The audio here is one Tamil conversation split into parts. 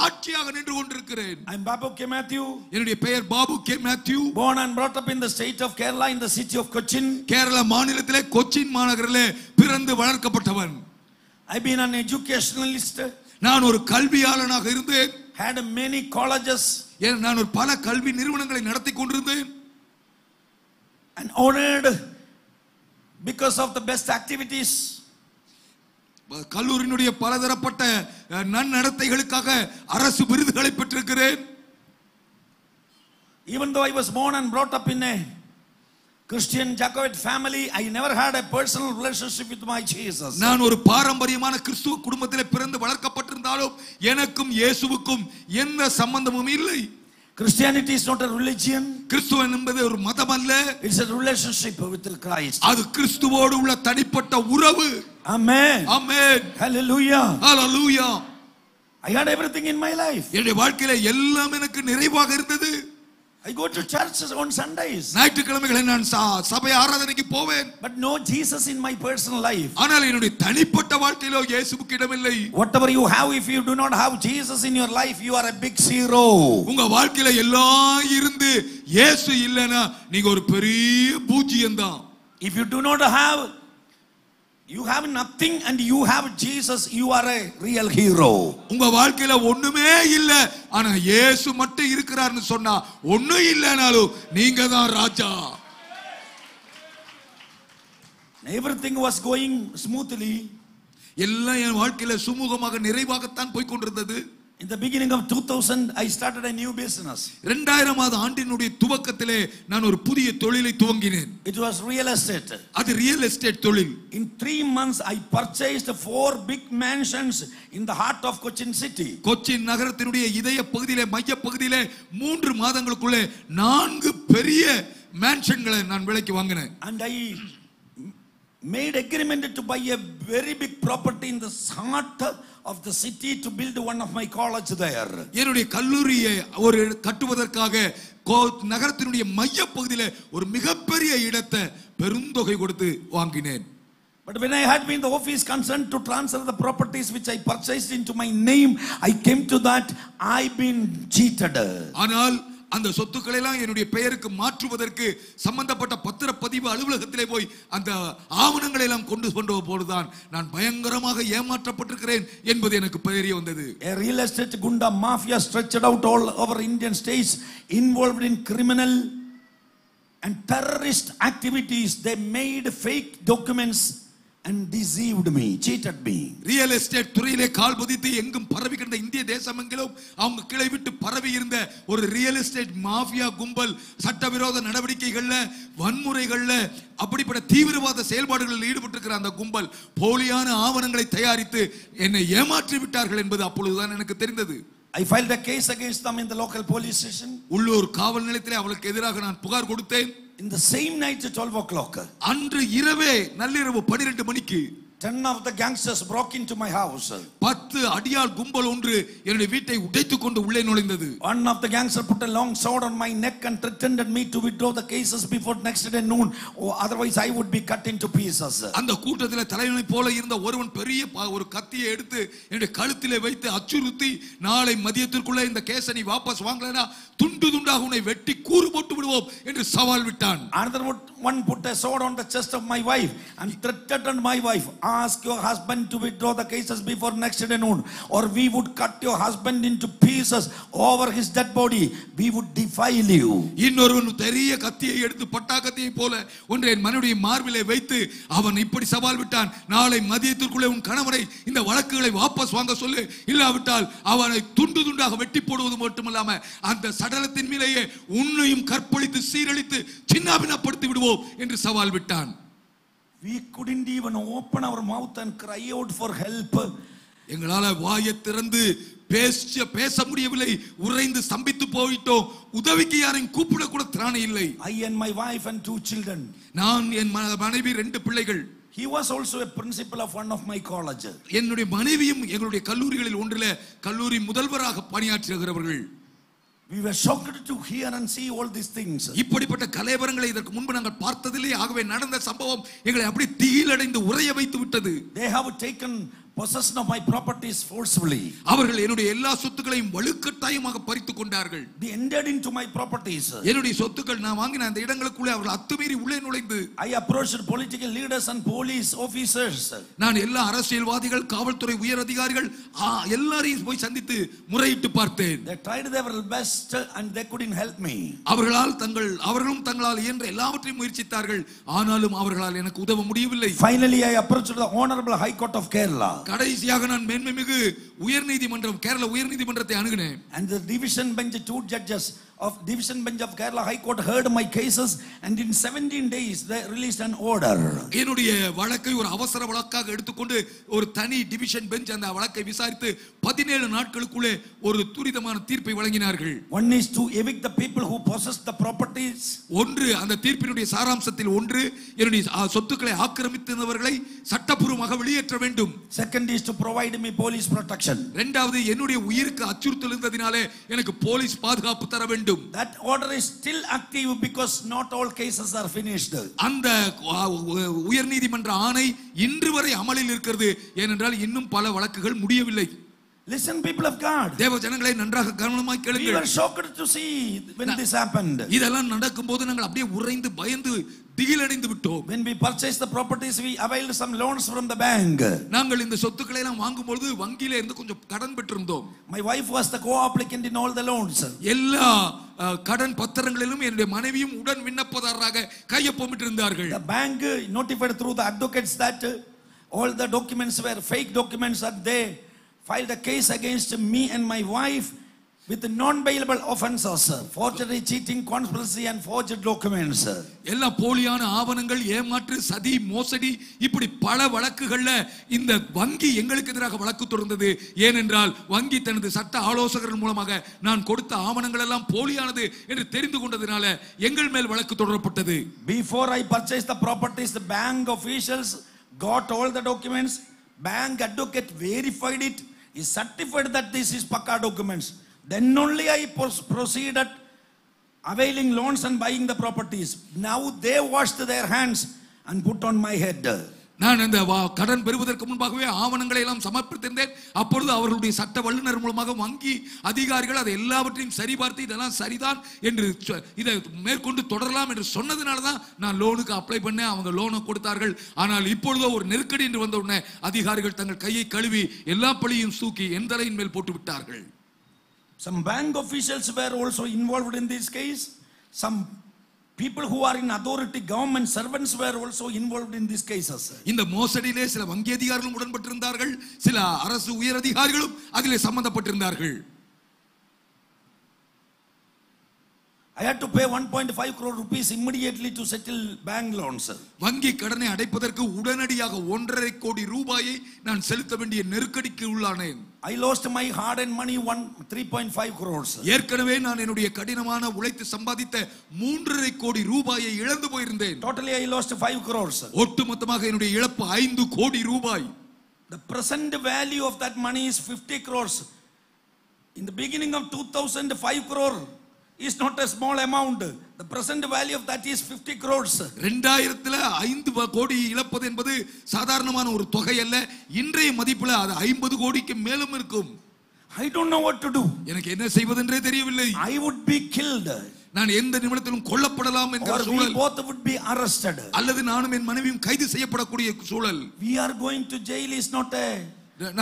சாட்சியாக நின்று கொண்டிருக்கிறேன். I'm Babu K. Matthew. என்னுடைய பெயர் Babu K Matthew. Born and brought up in the state of Kerala in the city of Cochin. Kerala மாநிலத்திலே கொச்சின் மாநகரிலே பிறந்து வளர்க்கப்பட்டவன். I've been an educationalist. நான் ஒரு கல்வியாளனாக இருந்தேன். Had many colleges. நான் ஒரு பல கல்வி நிறுவனங்களை நடத்தி கொண்டிருந்தேன். And honored because of the best activities. கல்லூரியினுடைய பலதரப்பட்ட நன்னடத்தைகளுக்காக அரசு விருதுகளை பெற்றிருக்கிறேன். Even though I was born and brought up in a Christian Jacobite family, I never had a personal relationship with my Jesus. நான் ஒரு பாரம்பரியமான கிறிஸ்துவ குடும்பத்திலே பிறந்து வளர்க்கப்பட்டிருந்தாலும் எனக்கும் இயேசுவுக்கும் எந்த சம்பந்தமும் இல்லை. Christianity is not a religion. கிறிஸ்துவம் என்பது ஒரு மதம் அல்ல. It's a relationship with Christ. அது கிறிஸ்துவோடு உள்ள தனிப்பட்ட உறவு. Amen. Amen. Hallelujah. Hallelujah. I had everything in my life. என்னுடைய வாழ்க்கையில எல்லாம் எனக்கு நிறைவாக இருந்தது. I go to church on Sundays. ஞாயிற்றுக்கிழமைகளில் நான் சபை ஆராதனைக்கு போவேன். But no Jesus in my personal life. ஆனால் என்னுடைய தனிப்பட்ட வாழ்க்கையிலோ இயேசுவுக்கு இடமில்லை. Whatever you have, if you do not have Jesus in your life, you are a big zero. உங்க வாழ்க்கையில எல்லாம் இருந்து இயேசு இல்லனா நீங்க ஒரு பெரிய பூஜ்ஜியம் தான். If you do not have, you have nothing and you have Jesus, you are a real hero. உங்க வாழ்க்கையில ஒண்ணுமே இல்ல ஆனா இயேசு மட்டும் இருக்கிறார்னு சொன்னா ஒண்ணும் இல்லனாலும் நீங்க தான் ராஜா. Everything was going smoothly. எல்லாம் என் வாழ்க்கையில சுமூகமாக நிறைவாகத்தான் போய் கொண்டிருந்தது. In the beginning of 2000, I started a new business. 2000ஆவது ஆண்டினுடைய துவக்கத்திலே நான் ஒரு புதிய தொழிலை துவங்கினேன். It was real estate. அது ரியல் எஸ்டேட் தொழில். In 3 months, I purchased 4 big mansions in the heart of Cochin city. Cochin நகரத்தினுடைய இதய பகுதியிலே மைய பகுதியிலே 3 மாதங்களுக்குள்ளே 4 பெரிய மேன்ஷன்களை நான் விலைக்கு வாங்கினேன். And I made agreement to buy a very big property in the heart of the city to build one of my college there. என்னுடைய கல்லூரியை ஒரு கட்டுவதற்காக நகரத்தினுடைய மைய பகுதியிலே ஒரு மிகப்பெரிய இடத்தை பெருந்தொகை கொடுத்து வாங்கினேன். But when I had been the office concerned to transfer the properties which I purchased into my name, I came to that I've been cheated. ஆனால் அந்த சொத்துக்களை எல்லாம் என்னுடைய பெயருக்கு மாற்றுவதற்கு சம்பந்தப்பட்ட பத்திரப்பதிவு அலுவலகத்திலே போய் அந்த ஆவணங்களை எல்லாம் கொண்டு போதுதான் நான் பயங்கரமாக ஏமாற்றப்பட்டிருக்கிறேன் என்பது எனக்கு தெரிய வந்தது. A real estate gunda mafia stretched out all over Indian states, involved in criminal and terrorist activities. They made fake documents and deceived me, cheated me. Real estate துறையிலே கால் பதித்து எங்கும் பரவி கிடந்த இந்திய தேசமெங்கிலும் அவங்க கிளை விட்டு பரவி இருந்த ஒரு ரியல் எஸ்டேட் மாஃபியா கும்பல் சட்டவிரோத நடவடிக்கைகள்ல வன்முறைகள்ல அப்படிப்பட்ட தீவிரவாத செயல்பாடுகளில் ஈடுபட்டிருக்கிற அந்த கும்பல் போலியான ஆவணங்களை தயாரித்து என்னை ஏமாற்றி விட்டார்கள் என்பது அப்பொழுதுதான் எனக்கு தெரிந்தது. I filed a case against them in the local police station. உள்ளூர் காவல் நிலையத்திலே அவளுக்கு எதிராக நான் புகார் கொடுத்தேன். In the same night at 12 o'clock, அன்று இரவே நள்ளிரவு 12 மணிக்கு 10 of the gangsters broke into my house. 10 அடியாள் கும்பல் ஒன்று என்னுடைய வீட்டை உடைத்துக் கொண்டு உள்ளே நுழைந்தது. One of the gangsters put a long sword on my neck and threatened me to withdraw the cases before next day noon, or otherwise I would be cut into pieces. அந்த கூட்டத்திலே தலைவனை போல இருந்த ஒருவன் பெரிய ஒரு கத்தியை எடுத்து என்னுடைய கழுத்திலே வைத்து அச்சுறுத்தி நாளை மதியத்திற்குள்ள இந்த கேஸை நீ வாபஸ் வாங்கலனா துண்டு துண்டாக உன்னை வெட்டி கூறு போட்டு விடுவோம் என்று சவால் விட்டான். Another one put a sword on the chest of my wife and threatened my wife, ask your husband to withdraw the cases before next day noon, or we would cut your husband into pieces over his dead body, we would defile you. இன்னொருவன் பெரிய கத்தியை எடுத்து பட்டா கத்தியை போல ஒன்றை என் மனைவியை மார்பிலே வைத்து அவன் இப்படி சவால் விட்டான், நாளை மதியத்திற்குள்ளே உன் கணவரை இந்த வழக்குகளை வாபஸ் வாங்க சொல்லு, இல்லாவிட்டால் அவனை துண்டு துண்டாக வெட்டி போடுவது மட்டுமல்லாம அந்த சடலத்தின் மேலேயே உன்னையும் கற்பழித்து சீரழித்து சின்னாபின்னப்படுத்தி விடுவோம் என்று சவால் விட்டான். We couldn't even open our mouth and cry out for help. எங்களால வாயை திறந்து பேச முடியவில்லை, உறைந்து ஸ்தம்பித்து போயிட்டோம். உதவிக்கு யாரையும் கூப்பிட கூட திராணி இல்லை. I and my wife and 2 children. நான் என் மனைவி 2 பிள்ளைகள். He was also a principal of one of my colleges. என்னுடைய மனைவியும் எங்களுடைய கல்லூரிகளில் ஒன்றிலே கல்லூரி முதல்வராக பணியாற்றுகிறவர்கள். We were shocked to hear and see all these things. இப்படிப்பட்ட கலேபரங்களை இதற்கு முன்பு நாங்கள் பார்த்ததில்லை. ஆகவே நடந்த சம்பவம் எங்களை அப்படி தீயிலடைந்து உறைய வைத்து விட்டது. They have taken possession of my properties forcefully. அவர்கள் என்னுடைய எல்லா சொத்துக்களையும் வலுக்கட்டாயமாக பறித்துக் கொண்டார்கள். They entered into my properties. என்னுடைய சொத்துக்கள் நான் வாங்கின அந்த இடங்களுக்குள்ளே அவர்கள் அத்துமீறி உள்ளே நுழைந்து I approached political leaders and police officers. நான் எல்லா அரசியல்வாதிகள், காவல்துறை உயர் அதிகாரிகள் எல்லாரையும் போய் சந்தித்து முறையிட்டு பார்த்தேன். They tried their best and they couldn't help me. அவர்களும் தங்களால் இயன்ற எல்லாவற்றையும் முயற்சித்தார்கள். ஆனாலும் அவர்களால் எனக்கு உதவ முடியவில்லை. Finally I approached the Honorable High Court of Kerala. கடைசியாக நான் மேன்மைமிகு உயர்நீதிமன்றம், Kerala உயர்நீதிமன்றத்தை அணுகினேன். And the division bench, 2 judges of division bench of Kerala High Court heard my cases, and in 17 days they released an order. என்னுடைய வழக்கை ஒரு அவசர வழக்காக எடுத்துக்கொண்டு ஒரு தனி டிவிஷன் பெஞ்ச் அந்த வழக்கை விசாரித்து 17 நாட்களுக்குள்ளே ஒரு துரிதமான தீர்ப்பை வழங்கினார்கள். One is to evict the people who possess the properties. ஒன்று, அந்த தீர்ப்பினுடைய சாராம்சத்தில் ஒன்று, என்னுடைய சொத்துக்களை ஆக்கிரமித்தவர்களை சட்டப்பூர்வமாக வெளியேற்ற வேண்டும். Second is to provide me police protection. இரண்டாவது, என்னுடைய உயிருக்கு அச்சுறுத்தல் இருந்ததினாலே எனக்கு போலீஸ் பாதுகாப்பு தர வேண்டும். That order is still active because not all cases are finished. அந்த உயர்நீதிமன்ற ஆணை இன்று வரை அமலில் இருக்கிறது. ஏனென்றால் இன்னும் பல வழக்குகள் முடியவில்லை. Listen, people of God. தேவ ஜனங்களே, நன்றாக கவனமாய் கேளுங்கள். We were shocked to see when this happened. இதெல்லாம் நடக்கும்போது நாங்கள் அப்படியே உறைந்து பயந்து திகிலடைந்து விட்டோம். When we purchased the properties, we availed some loans from the bank. நாங்கள் இந்த சொத்துக்களை எல்லாம் வாங்கும்போது வங்கியில இருந்து கொஞ்சம் கடன் பெற்றிருந்தோம். My wife was the co-applicant in all the loans. எல்லா கடன் பத்திரங்களிலும் என்னுடைய மனைவியும் உடன் விண்ணப்பதாரராக கையொப்பமிட்டிருந்தார்கள். The bank notified through the advocates that all the documents were fake documents, and they filed a case against me and my wife with non-bailable offenses, forgery, cheating, conspiracy and forged documents. எல்லா போலியான ஆவணங்கள், ஏமாற்று, சதி, மோசடி, இப்படி பல வழக்குகள்ல இந்த வங்கி எங்களுக்கு எதிராக வழக்கு தொடர்ந்தது. ஏனென்றால் வங்கி தனது சட்ட ஆலோசகர்கள் மூலமாக நான் கொடுத்த ஆவணங்கள் எல்லாம் போலியானது என்று தெரிந்து கொண்டதினால எங்கள் மேல் வழக்கு தொடரப்பட்டது. Before I purchased the properties, the bank officials got all the documents. Bank advocate verified it. He certified that this is Pakka documents. Then only I proceeded availing loans and buying the properties. Now they washed their hands and put on my head. நான் அந்த கடன் பெறுவதற்கு முன்பாகவே ஆவணங்களை எல்லாம் சமர்ப்பித்திருந்தேன். அப்பொழுது அவர்களுடைய சட்ட வல்லுநர் மூலமாக வங்கி அதிகாரிகள் அதை எல்லாவற்றையும் சரிபார்த்து இதெல்லாம் சரிதான் என்று இதை மேற்கொண்டு தொடரலாம் என்று சொன்னதுனால தான் நான் லோனுக்கு அப்ளை பண்ணேன். அவங்க லோனை கொடுத்தார்கள். ஆனால் இப்பொழுதோ ஒரு நெருக்கடி என்று வந்த உடனே அதிகாரிகள் தங்கள் கையை கழுவி எல்லா பழியும் தூக்கி என் தலையின் மேல் போட்டு விட்டார்கள். Some bank officials were also involved in this case. Some people who are in authority, government servants were also involved in these cases. இந்த மோசடியிலே சில வங்கி அதிகாரிகளும் உடன்பட்டிருந்தார்கள். சில அரசு உயர் அதிகாரிகளும் அதிலே சம்பந்தப்பட்டிருந்தார்கள். I had to pay 1.5 crore rupees immediately to settle bank loans. வங்கி கடனை அடைப்பதற்கு உடனடியாக 1.5 கோடி ரூபாயை நான் செலுத்த வேண்டிய நெருக்கடிக்கு உள்ளானேன். I lost my hard earned money 3.5 crores. ஏற்கனவே நான் என்னுடைய கடினமான உழைத்து சம்பாதித்த 3.5 கோடி ரூபாயை இழந்து போயிருந்தேன். Totally I lost 5 crores. ஒட்டுமொத்தமாக என்னுடைய இழப்பு 5 கோடி ரூபாய். The present value of that money is 50 crores. In the beginning of 2000, 5 crore is not a small amount. The present value of that is 50 crores. 2000ல 5 கோடி இழப்பது என்பது சாதாரணமான ஒரு தொகை அல்ல. இன்றைய மதிப்புல அது 50 கோடிக்கு மேலும் இருக்கும். I don't know what to do. எனக்கு என்ன செய்வதென்றே தெரியவில்லை. I would be killed. நான் எந்த நிமிடத்திலும் கொல்லப்படலாம் என்கிற Or we சூழல். both would be arrested. அல்லது நானும் என் மனைவியும் கைது செய்யப்படக்கூடிய சூழல். We are going to jail is not a.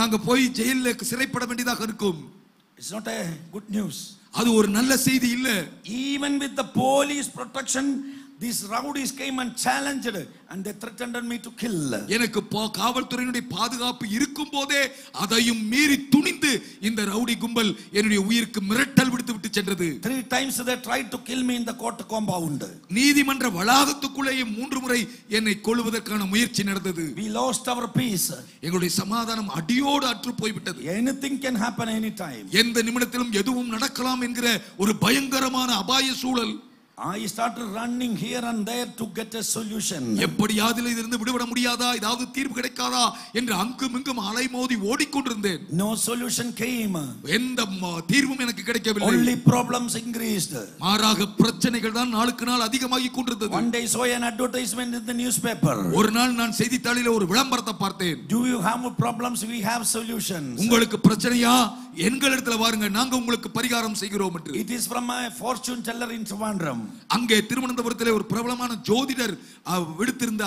நாங்க போய் ஜெயில்ல சிறைப்பட வேண்டியதாக இருக்கும். It's not a good news. அது ஒரு நல்ல செய்தி இல்ல. Even with the police protection, these rowdies came and challenged and they threatened me to kill. எனக்கு காவல்துறையினுடைய பாதுகாப்பு இருக்கும் போதே அதையும் மீறி துணிந்து இந்த ரவுடி கும்பல் என்னுடைய உயிருக்கு மிரட்டல் விடுத்து விட்டு சென்றது. 3 times they tried to kill me in the court compound. நீதிமன்ற வளாகத்துக்குள்ளேயே 3 முறை என்னை கொல்வதற்கான முயற்சி நடந்தது. We lost our peace. எங்களுடைய சமாதானம் அடியோடு அற்று போய்விட்டது. Anything can happen anytime. எந்த நிமிடத்திலும் எதுவும் நடக்கலாம் என்கிற ஒரு பயங்கரமான அபாய சூழல். I started running here and there to get a solution. எப்படியாவது இதிலிருந்து விடுபட முடியாதா, ஏதாவது தீர்வு கிடைக்காதா என்று அங்கும் இங்கும் அலைமோதி ஓடிக்கொண்டிருந்தேன். No solution came. எந்த தீர்வும் எனக்கு கிடைக்கவில்லை. Only problems increased. மாறாக பிரச்சனைகள் தான் நாளுக்கு நாள் அதிகமாகிக் கொண்டிருந்தது. One day saw an advertisement in the newspaper. ஒரு நாள் நான் செய்தித்தாளிலே ஒரு விளம்பரத்தை பார்த்தேன். Do you have problems? We have solutions. உங்களுக்கு பிரச்சனையா, எங்களிடத்துல வாருங்க, நாங்க உங்களுக்கு பரிகாரம் செய்கிறோம் என்று. It is from a fortune teller in Trivandrum. அங்கே திருவனந்தபுரத்திலே ஒரு பிரபலமான ஜோதிடர் விடுத்திருந்த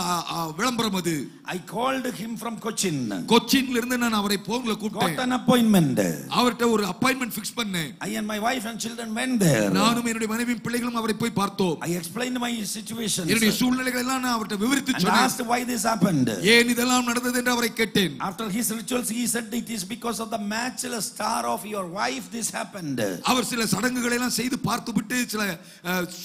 விளம்பரம் அது. I called him from Cochin. கொச்சின்ல இருந்து நான் அவரை போன்ல கூப்பிட்டேன். Got an appointment. அவர்ட்ட ஒரு அப்பாயின்ட்மென்ட் ஃபிக்ஸ் பண்ணேன். I and my wife and children went there. நானும் என்னுடைய மனைவியும் பிள்ளைகளும் அவரை போய் பார்த்தோம். I explained my situation. என்னுடைய சூழ்நிலைகளை எல்லாம் நான் அவர்ட்ட விவரித்து சொன்னேன். And asked why this happened. ஏன் இதெல்லாம் நடந்தது என்று அவரை கேட்டேன். After his rituals he said it is because of the matchless star of your wife this happened. அவர் சில சடங்குகளை எல்லாம் செய்து பார்த்துவிட்டு சில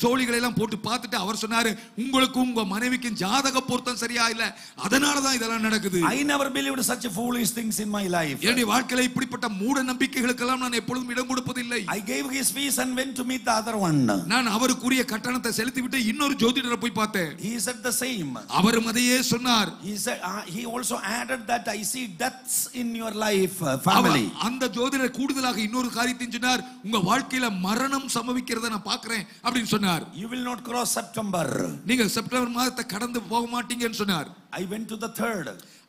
சோழிகளை எல்லாம் போட்டு பார்த்துட்டு அவர் சொன்னாரு, உங்களுக்கும் உங்க மனைவிக்கும் ஜாதக பொருத்தம் சரியா இல்ல, அதனால தான் இதெல்லாம் நடக்குது. I never believed such foolish things in my life. என்னுடைய வாழ்க்கையில இப்படிப்பட்ட மூட நம்பிக்கைகளுக்கு எல்லாம் நான் எப்பொழுதும் இடம் கொடுப்பதில்லை. I gave his fees and went to meet the other one. நான் அவருக்குரிய கட்டணத்தை செலுத்திவிட்டு இன்னொரு ஜோதிடரை போய் பார்த்தேன். He said the same. அவரும் அதையே சொன்னார். He said he also added that I see deaths in your life family. அந்த ஜோதிடர் கூடுதலாக இன்னொரு காரியத்தையும் சொன்னார், உங்க வாழ்க்கையில மரணம் சம்பவிக்கிறதை நான் பார்க்கிறேன் அப்படின்னு சொன்னார். You will not cross September. நீங்க செப்டம்பர் மாதத்தை கடந்து போக மாட்டீங்கன்னு சொன்னார். I went to the third.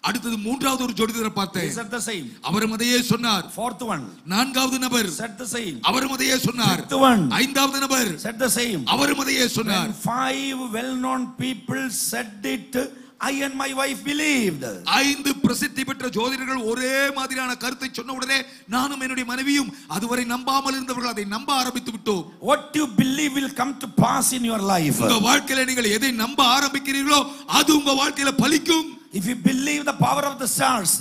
அடுத்தது மூன்றாவது ஒரு ஜோதிடரை பார்த்தேன். He said the same. அவரும் அதையே சொன்னார். Fourth one. நான்காவது நபர் said the same. அவரும் அதையே சொன்னார். Fifth one. ஐந்தாவது நபர் said the same. அவரும் அதையே சொன்னார். When 5 well-known people said it, I and my wife believed. 5 பிரசித்தி பெற்ற ஜோதிடர்கள் ஒரே மாதிரியான கருத்தை சொன்ன உடனே நானும் என்னுடைய மனைவியும் அதுவரை நம்பாமல் இருந்தவர்கள் அதை நம்ப ஆரம்பித்து விட்டோம். What you believe will come to pass in your life. உங்க வாழ்க்கையில நீங்கள் எதை நம்ப ஆரம்பிக்கிறீர்களோ அது உங்க வாழ்க்கையில பலிக்கும். If you believe the power of the stars,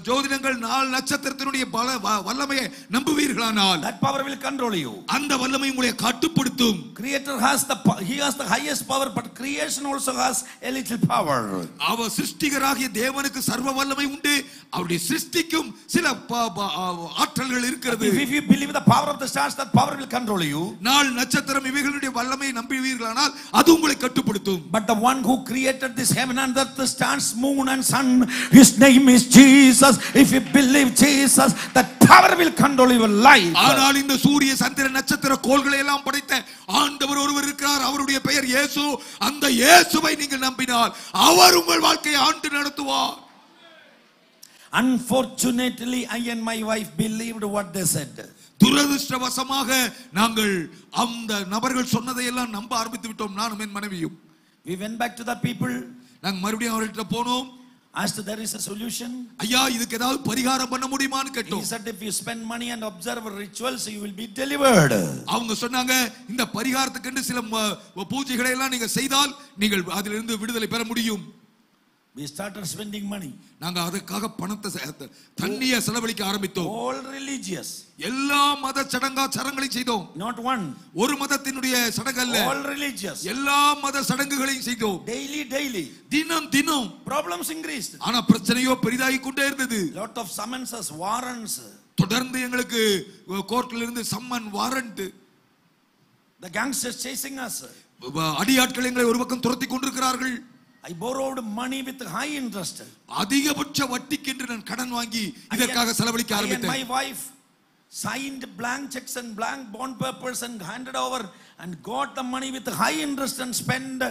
ஜோதிடங்கள் நாள் நட்சத்திரத்தினுடைய வல்லமையை நம்புவீர்களானால் that power will control you. அந்த வல்லமை உங்களை கட்டுப்படுத்தும். Creator has he has the highest power, but creation also has a little power. அவர் சிருஷ்டிகராகிய தேவனுக்கு சர்வ வல்லமை உண்டு, அவருடைய சிருஷ்டிக்கும் சில ஆற்றல்கள் இருக்கிறது. If you believe the power of the stars, that power will control you. நாள் நட்சத்திரம் இவைகளுடைய வல்லமையை நம்புவீர்களானால் அது உங்களை கட்டுப்படுத்தும். But the one who created this heaven and earth, the stars, moon and sun, his name is Jesus. If you believe Jesus, that power will control your life. ஆனால் இந்த சூரிய சந்திர நட்சத்திர கோள்களை எல்லாம் படைத்த ஆண்டவர் ஒருவர் இருக்கிறார், அவருடைய பெயர் இயேசு. அந்த இயேசுவை நீங்கள் நம்பினால் அவர் உங்கள் வாழ்க்கையை ஆண்டு நடத்துவார். Unfortunately, I and my wife believed what they said. துரதிர்ஷ்டவசமாக நாங்கள் அந்த நபர்கள் சொன்னதை எல்லாம் நம்ப ஆரம்பித்து விட்டோம், நானும் என் மனைவியும். We went back to the people. நாங்க மறுபடியும் அவர்கிட்ட போனோம். Asked there is a solution. ஐயா, இதுக்கு ஏதாவது பரிகாரம் பண்ண முடியுமான்னு கேட்டோம். He said if you spend money and observe rituals, you will be delivered. அவங்க சொன்னாங்க, இந்த பரிகாரத்துக்கு சில பூஜைகளை எல்லாம் நீங்க செய்தால் நீங்கள் அதிலிருந்து விடுதலை பெற முடியும். We started spending money. நாங்க அதுக்காக பணத்தை தண்ணிய செலவழிக்க ஆரம்பித்தோம். All religious. எல்லா மத சடங்காச்சாரங்களையும் செய்தோம். Not one. ஒரு மதத்தினுடைய சடங்கு அல்ல. All religious. எல்லா மத சடங்குகளையும் செய்தோம். Daily. தினம் Problems increased. ஆனா பிரச்சனையோ பெரிதாகிக் கொண்டே இருந்தது. Lot of summonses, warrants. தொடர்ந்து எங்களுக்கு கோர்ட்ல இருந்து summon, warrant. The gangsters chasing us. அடியாட்கள் எங்களை ஒரு பக்கம் துரத்தி கொண்டிருக்கிறார்கள். I borrowed money with high interest. அதிகபட்ச வட்டிக்கு என்று நான் கடன் வாங்கி இதற்காக செலவழிக்க ஆரம்பித்தேன். My wife signed blank checks and blank bond papers and handed over and got the money with high interest and spent.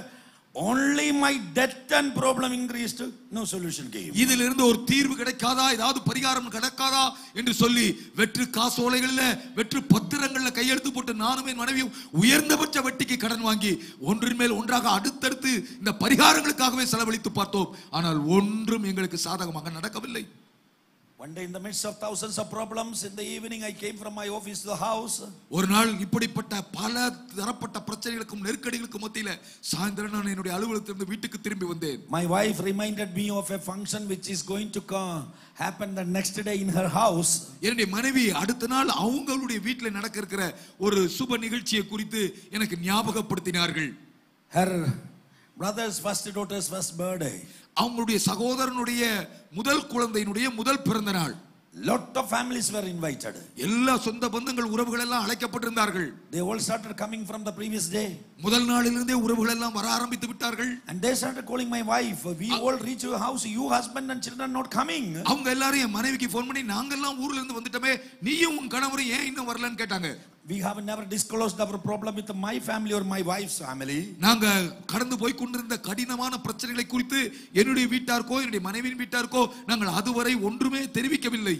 Only my debt and problem increased. No solution came. இதிலிருந்து ஒரு தீர்வு கிடைக்காதா, ஏதாவது பரிகாரம் கிடைக்காதா என்று சொல்லி வெற்று காசோலைகளில் வெற்று பத்திரங்கள்ல கையெழுத்து போட்டு நானும் என் மனைவியும் உயர்ந்தபட்ச வட்டிக்கு கடன் வாங்கி ஒன்றின் மேல் ஒன்றாக அடுத்தடுத்து இந்த பரிகாரங்களுக்காகவே செலவழித்து பார்த்தோம். ஆனால் ஒன்றும் எங்களுக்கு சாதகமாக நடக்கவில்லை. One day in the midst of thousands of problems, in the evening I came from my office to the house. ஒரு நாள் இப்படிப்பட்ட பல தரப்பட்ட பிரச்சனைகளுக்கும் நெருக்கடிகளுக்கும் மத்தியில சாயந்தரம் நான் என்னுடைய அலுவலகத்திலிருந்து வீட்டுக்கு திரும்பி வந்தேன். My wife reminded me of a function which is going to happen the next day in her house. என்னுடைய மனைவி அடுத்த நாள் அவங்களுடைய வீட்டில் நடக்க இருக்கிற ஒரு சுப நிகழ்ச்சியை குறித்து எனக்கு ஞாபகப்படுத்தினார்கள். Her brother's first daughter's first birthday. அவங்களுடைய சகோதரனுடைய முதல் குழந்தையினுடைய முதல் பிறந்த நாள். Lot of families were invited. எல்லா சொந்த பந்தங்கள் உறவுகள் எல்லாம் அழைக்கப்பட்டிருந்தார்கள். They all started coming from the previous day. முதல் நாளிலிருந்தே உறவுகள் எல்லாம் வர ஆரம்பித்து விட்டார்கள். And they started calling my wife. We all reach your house. You husband and children not coming. அவங்க எல்லாரும் என் மனைவிக்கு ஃபோன் பண்ணி நாங்க எல்லாம் ஊர்ல இருந்து வந்துட்டோமே நீயும் உன் கணவரும் ஏன் இன்னும் வரலன்னு கேட்டாங்க. We have never disclosed our problem with my family or my wife's family. நாங்க கடந்து போய் கொண்டிருந்த கடினமான பிரச்சனைகளை குறித்து என்னுடைய வீட்டாருக்கோ என்னுடைய மனைவியின் வீட்டாருக்கோ நாங்கள் அதுவரை ஒன்றுமே தெரிவிக்கவில்லை.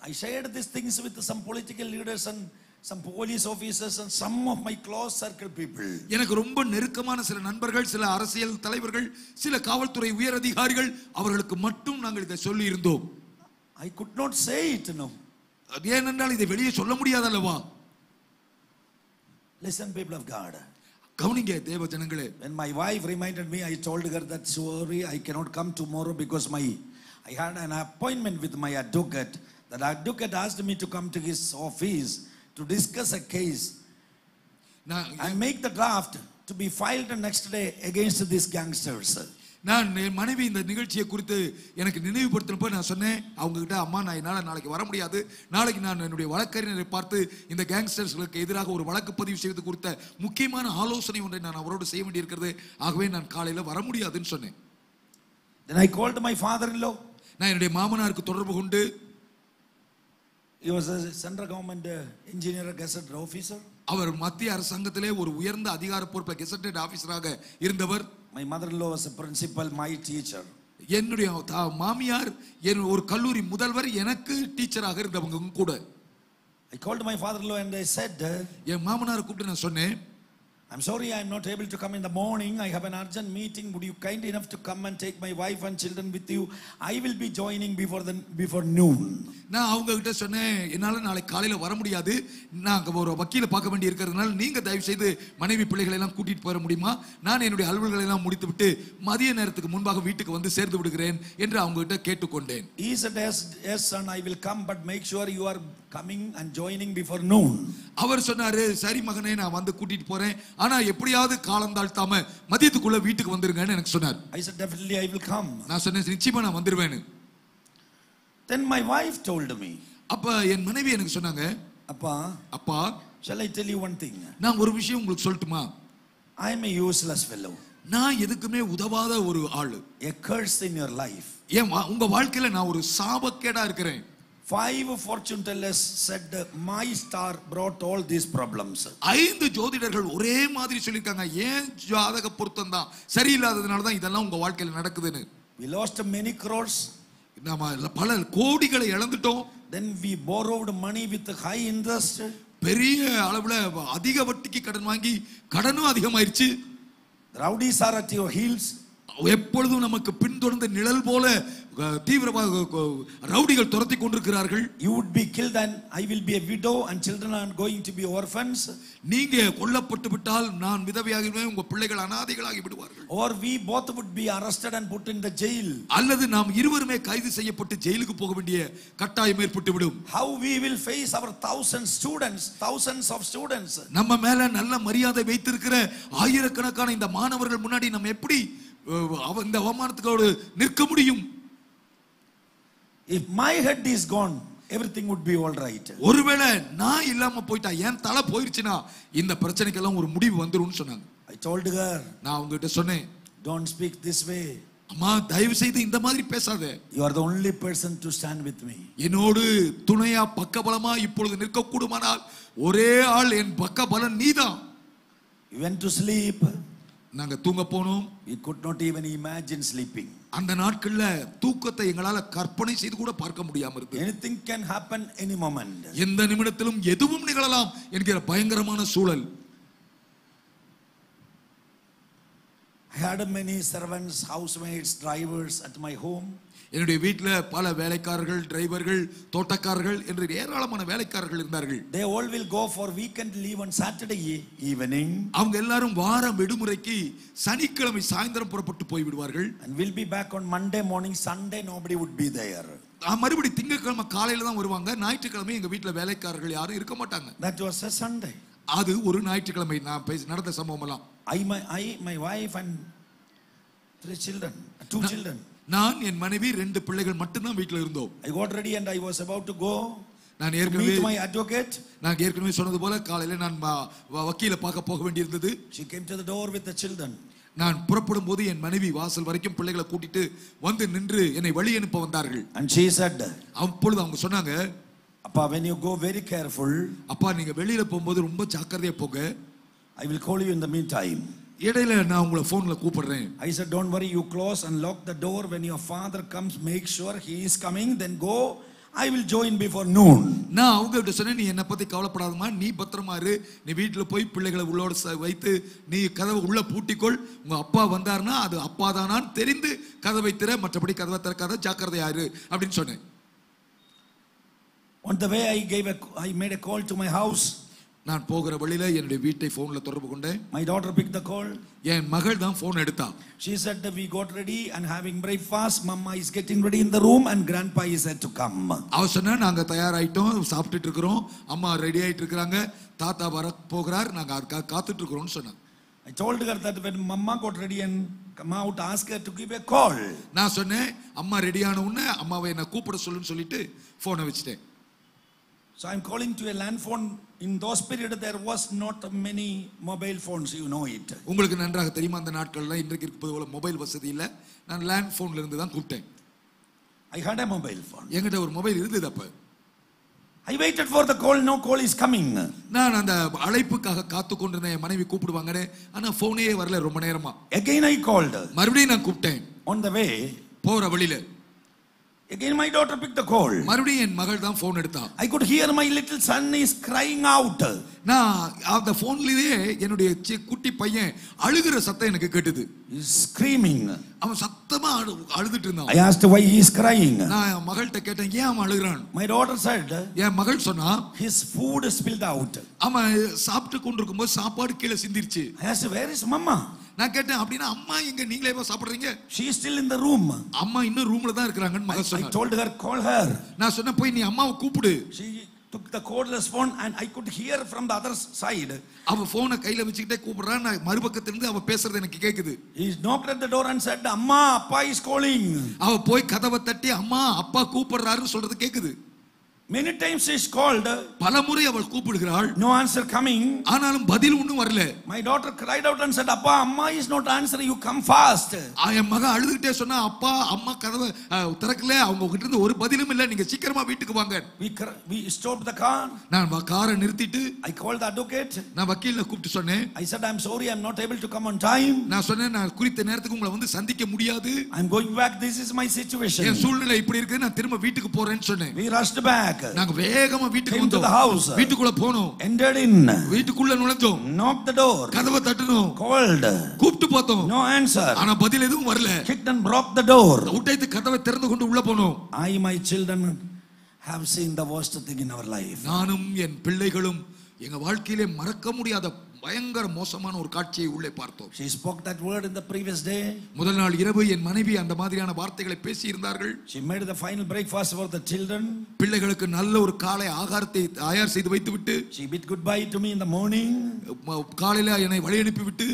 I shared these things with some political leaders and some police officers and some of my close circle people. எனக்கு ரொம்ப நெருக்கமான சில நண்பர்கள், சில அரசியல் தலைவர்கள், சில காவல்துறை உயர் அதிகாரிகள் அவர்களுக்கு மட்டும் நாங்கள் இதை சொல்லி இருந்தோம். I could not say it, no. ஏனென்றால் இதை வெளியே சொல்ல முடியாது அல்லவா? Listen, people of God. கவனிங்க தேவ ஜனங்களே. When my wife reminded me, I told her that sorry, I cannot come tomorrow because I had an appointment with my advocate. That advocate asked me to come to his office to discuss a case and make the draft to be filed next day against these gangsters. நான் என் மனைவி இந்த நிகழ்ச்சியை குறித்து எனக்கு நினைவுபடுத்தினப்போ நான் சொன்னேன் அவங்க கிட்ட, அம்மா நான் என்னால் நாளைக்கு வர முடியாது, நாளைக்கு நான் என்னுடைய வழக்கறிஞரை பார்த்து இந்த கேங்ஸ்டர்ஸ்களுக்கு எதிராக ஒரு வழக்கு பதிவு செய்வது குறித்த முக்கியமான ஆலோசனை ஒன்றை நான் அவரோடு செய்ய வேண்டியிருக்கிறது, ஆகவே நான் காலையில் வர முடியாதுன்னு சொன்னேன். Then I called my father-in-law. நான் என்னுடைய மாமனாருக்கு தொடர்பு கொண்டு, he was a central government engineer gazetted officer. அவர் மத்திய அரசாங்கத்திலே ஒரு உயர்ந்த அதிகார பொறுப்பில் கெசட்டட் ஆபீசராக இருந்தவர். My mother-in-law was a principal, my teacher. என்னுடைய மாமியார் ஒரு கல்லூரி முதல்வர், எனக்கு டீச்சராக இருந்தவங்க கூட. I called my father-in-law and I said, என் மாமனாரை கூப்பிட்டு நான் சொன்னேன், I'm sorry I am not able to come in the morning. I have an urgent meeting. Would you kind enough to come and take my wife and children with you? I will be joining before noon. நான் அவங்க கிட்ட சொன்னேன், என்னால நாளைக்கு காலையில வர முடியாது, நான் ஒரு வக்கீலை பார்க்க வேண்டி இருக்கிறதுனால நீங்க தயவு செய்து மனைவி பிள்ளைகளை எல்லாம் கூட்டிட்டு போற முடியுமா? நான் என்னுடைய அலுவல்களை எல்லாம் முடித்து விட்டு மதிய நேரத்துக்கு முன்பாக வீட்டுக்கு வந்து சேர்ந்து விடுகிறேன் என்று அவங்க கிட்ட கேட்டுக்கொண்டேன். He said, yes son, I will come, but make sure you are coming and joining before noon. அவர் சொன்னாரு, சரி மகனே நான் வந்து கூட்டிட்டு போறேன், ஆனா எப்படியாவது காலம் தாழ்த்தாம மதியத்துக்குள்ள வீட்டுக்கு வந்துருங்கன்னு எனக்கு சொன்னார். I said, definitely I will come. நான் சொன்னேன், நிச்சயமா நான் வந்துருவேன். Then my wife told me, அப்ப என் மனைவி எனக்கு சொன்னாங்க, அப்பா shall I tell you one thing? நான் ஒரு விஷயம் உங்களுக்கு சொல்லட்டுமா? I am a useless fellow. நான் எதுக்குமே உதவாத ஒரு ஆளு. A curse in your life. ஏன் உங்க வாழ்க்கையில நான் ஒரு சாபக்கேடா இருக்கிறேன். 5 fortune tellers said my star brought all these problems. 5 ஜோதிடர்கள் ஒரே மாதிரி சொல்லிருக்காங்க, ஏன் ஜாதக பொருத்தம் தான் சரியில்லாததுனால தான் இதெல்லாம் உங்க வாழ்க்கையில நடக்குதுன்னு. We lost many crores. நாம பல கோடிகளை இழந்துட்டோம். Then we borrowed money with high interest. பெரிய அளவுல அதிக வட்டிக்கு கடன் வாங்கி கடனும் அதிகமாயிருச்சு. Rowdies are at your heels. எப்பொழுதும் நமக்கு பின்தொடர்ந்த நிழல் போல தீவிரமாக ரவுடிகள் துரத்தி கொண்டிருக்கிறார்கள். You would be killed and I will be a widow and children are going to be orphans. நீங்க கொல்லப்பட்டு விட்டால் நான் விதவையாகிடுவேன், உங்க பிள்ளைகள் அனாதைகளாகி விடுவார்கள். Or we both would be arrested and put in the jail. அல்லது நாம் இருவருமே கைது செய்யப்பட்டு ஜெயிலுக்கு போக வேண்டிய கட்டாயம் ஏற்பட்டு விடும். How we will face our thousands of students. நம்ம மேல நல்ல மரியாதை வைத்திருக்கிற ஆயிரக்கணக்கான இந்த மாணவர்கள் முன்னாடி நம்ம எப்படி இந்த அவமானத்துக்கு நிற்க முடியும்? If my head is gone, everything would be all right. ஒருவேளை நான் இல்லாம போயிட்டா, என் தலை போயிருச்சுனா இந்த பிரச்சனைக்கெல்லாம் ஒரு முடிவு வந்துரும்னு சொன்னாங்க. I told her, நான் உங்ககிட்ட சொன்னேன், don't speak this way. அம்மா தயவு செய்து இந்த மாதிரி பேசாத. You are the only person to stand with me. என்னோடு துணையா பக்கபலமா இப்பொழுது நிற்க கூடுமானால் ஒரே ஆள் என் பக்கபலன் நீதான். You went to sleep. நாங்க தூங்க போனோம். We could not even imagine sleeping. அந்த நாட்கள்ல தூக்கத்தை எங்களால கற்பனை செய்து கூட பார்க்க முடியாம இருக்கு. Anything can happen any moment. எந்த நிமிடத்திலும் எதுவும் நிகழலாம் என்கிற பயங்கரமான சூழல். I had many servants, housemaids, drivers at my home. என்னுடைய வீட்ல பல வேலைக்காரர்கள், டிரைவர்கள், தோட்டக்காரர்கள் என்று ஏராளமான வேலைக்காரர்கள் இருந்தார்கள். They all will go for weekend leave on Saturday evening. அவங்க எல்லாரும் வார விடுமுறைக்கு சனிக்கிழமை சாயந்தரம் புறப்பட்டு போய் விடுவார்கள். And we'll be back on Monday morning. Sunday nobody would be there. மறுபடி திங்கட்கிழமை காலையில தான் வருவாங்க. ஞாயிற்றுக்கிழமை எங்க வீட்ல வேலைக்காரர்கள் யாரும் இருக்க மாட்டாங்க. That was a Sunday. அது ஒரு ஞாயிற்றுக்கிழமை நான் நடந்த சம்பவம் எல்லாம். My wife and 2 children. நான் என் மனைவி 2 பிள்ளைகள் மட்டும் தான் வீட்ல இருந்தோம். I got ready and I was about to go நான் to ஏற்கனவே meet my advocate. நான் ஏற்கனவே சொன்னது போல காலையில நான் வக்கீலை பார்க்க போக வேண்டியிருந்தது. She came to the door with the children. நான் புறப்படும் போது என் மனைவி வாசல் வரைக்கும் பிள்ளைகளை கூட்டிட்டு வந்து நின்று என்னை வழி அனுப்ப வந்தார்கள். And she said, அப்பொழுது அவங்க சொன்னாங்க, Appa, when you go very careful, அப்பா நீங்க வெளியில போகும்போது ரொம்ப ஜாக்கிரதையா போங்க. I will call you in the meantime. இடையில நான் உங்களை போன்ல கூப்பிடுறேன். I said, don't worry, you close and lock the door. When your father comes, make sure he is coming, then go. I will join before noon. நான் அவங்க கிட்ட சொன்னேன், நீ என்ன பத்தி கவலைப்படாதமா, நீ பத்திரமா இரு, நீ வீட்டுல போய் பிள்ளைகளை உள்ளோட வைத்து நீ கதவை உள்ள பூட்டிக்கொள். உங்க அப்பா வந்தாருன்னா அது அப்பா தானான்னு தெரிந்து கதவை திற, மற்றபடி கதவை திறக்காத, ஜாக்கிரதையா இரு அப்படின்னு சொன்னேன். On the way, I made a call to my house. நான் போகிற வழியில என்னுடைய வீட்டை போன்ல தொடர்பு கொண்டேன். My daughter picked the call. என் மகள் தான் போன் எடுத்தா. She said that we got ready and having breakfast. Mama is getting ready in the room and grandpa is said to come. அவ சொன்னா நாங்க தயாராயிட்டோம், சாப்பிட்டுட்டு இருக்கிறோம், அம்மா ரெடி ஆயிட்டு இருக்காங்க, தாத்தா வர போகிறார், நாங்க அதுக்காக காத்துட்டு இருக்கிறோம்னு சொன்னாங்க. I told her that when Mama got ready and come out, ask her to give a call. நான் சொன்னேன், அம்மா ரெடியான உடனே அம்மாவை என்ன கூப்பிட சொல்லுன்னு சொல்லிட்டு போனை வச்சிட்டேன். So I'm calling to a land phone. In those periods there was not many mobile phones, you know it. உங்களுக்கு நன்றாக தெரியுமா, அந்த நாட்கள்ல இன்றைக்கு இருப்பது போல மொபைல் வசதி இல்ல. நான் லேண்ட் போன்ல இருந்து தான் கூப்பிட்டேன். I had a mobile phone. என்கிட்ட ஒரு மொபைல் இருந்தது அப்ப. I waited for the call, no call is coming. நான் அந்த அழைப்புக்காக காத்து கொண்டிருந்தேன், என் மனைவி கூப்பிடுவாங்கன்னு. ஆனா போனே வரல ரொம்ப நேரமா. Again I called. மறுபடியும் நான் கூப்பிட்டேன். On the way, போற வழியில again my daughter picked the call. மறுபடியும் என் மகள் தான் போன் எடுத்தா. I could hear my little son is crying out. நான் அந்த போன்லயே என்னுடைய குட்டி பையன் அழுகிற சத்தம் எனக்கு கேட்டது. He is screaming. அவன் சத்தமா அழுதுட்டு இருந்தான். I asked why he is crying. நான் என் மகள்கிட்ட கேட்டேன், ஏன் அவன் அழுகுறான்? My daughter said, என் மகள் சொன்னா, his food spilled out. அவன் சாப்பிட்டு கொண்டிருக்கும்போது சாப்பாடு கீழே சிந்திருச்சு. I asked, where is Mama? நான் கேட்டேன், அப்படின்னா அம்மா எங்க, நீங்களே சாப்பிடுறீங்க? She is still in the room. அம்மா இன்னும் ரூம்ல தான் இருக்காங்கன்னு மகள் சொன்னா. I told her, call her. நான் சொன்னேன், போய் நீ அம்மாவை கூப்பிடு. She took the cordless phone and I could hear from the other side. அவ போனை கையில வச்சுக்கிட்டே கூப்பிடுறா, நான் மறுபக்கத்துல இருந்து அவ பேசுறது எனக்கு கேக்குது. He knocked at the door and said, Amma, Appa is calling. அவ போய் கதவை தட்டி, அம்மா அப்பா கூப்பிடுறாருன்னு சொல்றது கேக்குது. Many times she is called. பலமுறை அவள் கூப்பிடுகிறாள். No answer coming. ஆனாலும் பதில் ஒண்ணும் வரல. My daughter cried out and said, Appa, Amma is not answering. You come fast. என் மகன் அழுதுகிட்டே சொன்னா, அப்பா அம்மா கதவை திறக்கல, அவங்க கிட்ட இருந்து ஒரு பதிலும் இல்ல, நீங்க சீக்கிரமா வீட்டுக்கு வாங்க. We stopped the car. நான் காரை நிறுத்திட்டு I called the advocate. நான் வக்கீலை கூப்பிட்டு சொன்னேன். I said, I'm sorry, I'm not able to come on time. நான் சொன்னேன், நான் குறித்த நேரத்துக்கு உங்களை வந்து சந்திக்க முடியாது. I'm going back. This is my situation. என் சூழ்நிலை இப்படி இருக்கு, நான் திரும்ப வீட்டுக்கு போறேன்னு சொன்னேன். We rushed back. நாங்க வேகமா வீட்டுக்கு Came to the வந்தோம். house. வீட்டுக்குள்ள போனோம். Entered in. வீட்டுக்குள்ள நுழைஞ்சோம். Knocked the door. கதவை தட்டணும். Called. கூப்பிட்டு பார்த்தோம். No answer. ஆனா பதில் எதுவும் வரல. Kicked and broke the door. உடைத்து கதவை திறந்து கொண்டு உள்ள போனோம். I, my children, have seen the worst thing in our life. நானும் என் பிள்ளைகளும் எங்க வாழ்க்கையிலே மறக்க முடியாத பயங்கர மோசமான ஒரு காட்சியை உள்ளே பார்த்தோம். She spoke that word in the previous day. முதல் நாள் இரவு என் மனைவி அந்த மாதிரியான வார்த்தைகளை பேசி இருந்தார்கள். She made the final breakfast for the children. பிள்ளைகளுக்கு நல்ல ஒரு காலை ஆகாரத்தை தயார் செய்து வைத்துவிட்டு, She bid goodbye to me in the morning. காலையில என்னை வழி அனுப்பி விட்டு,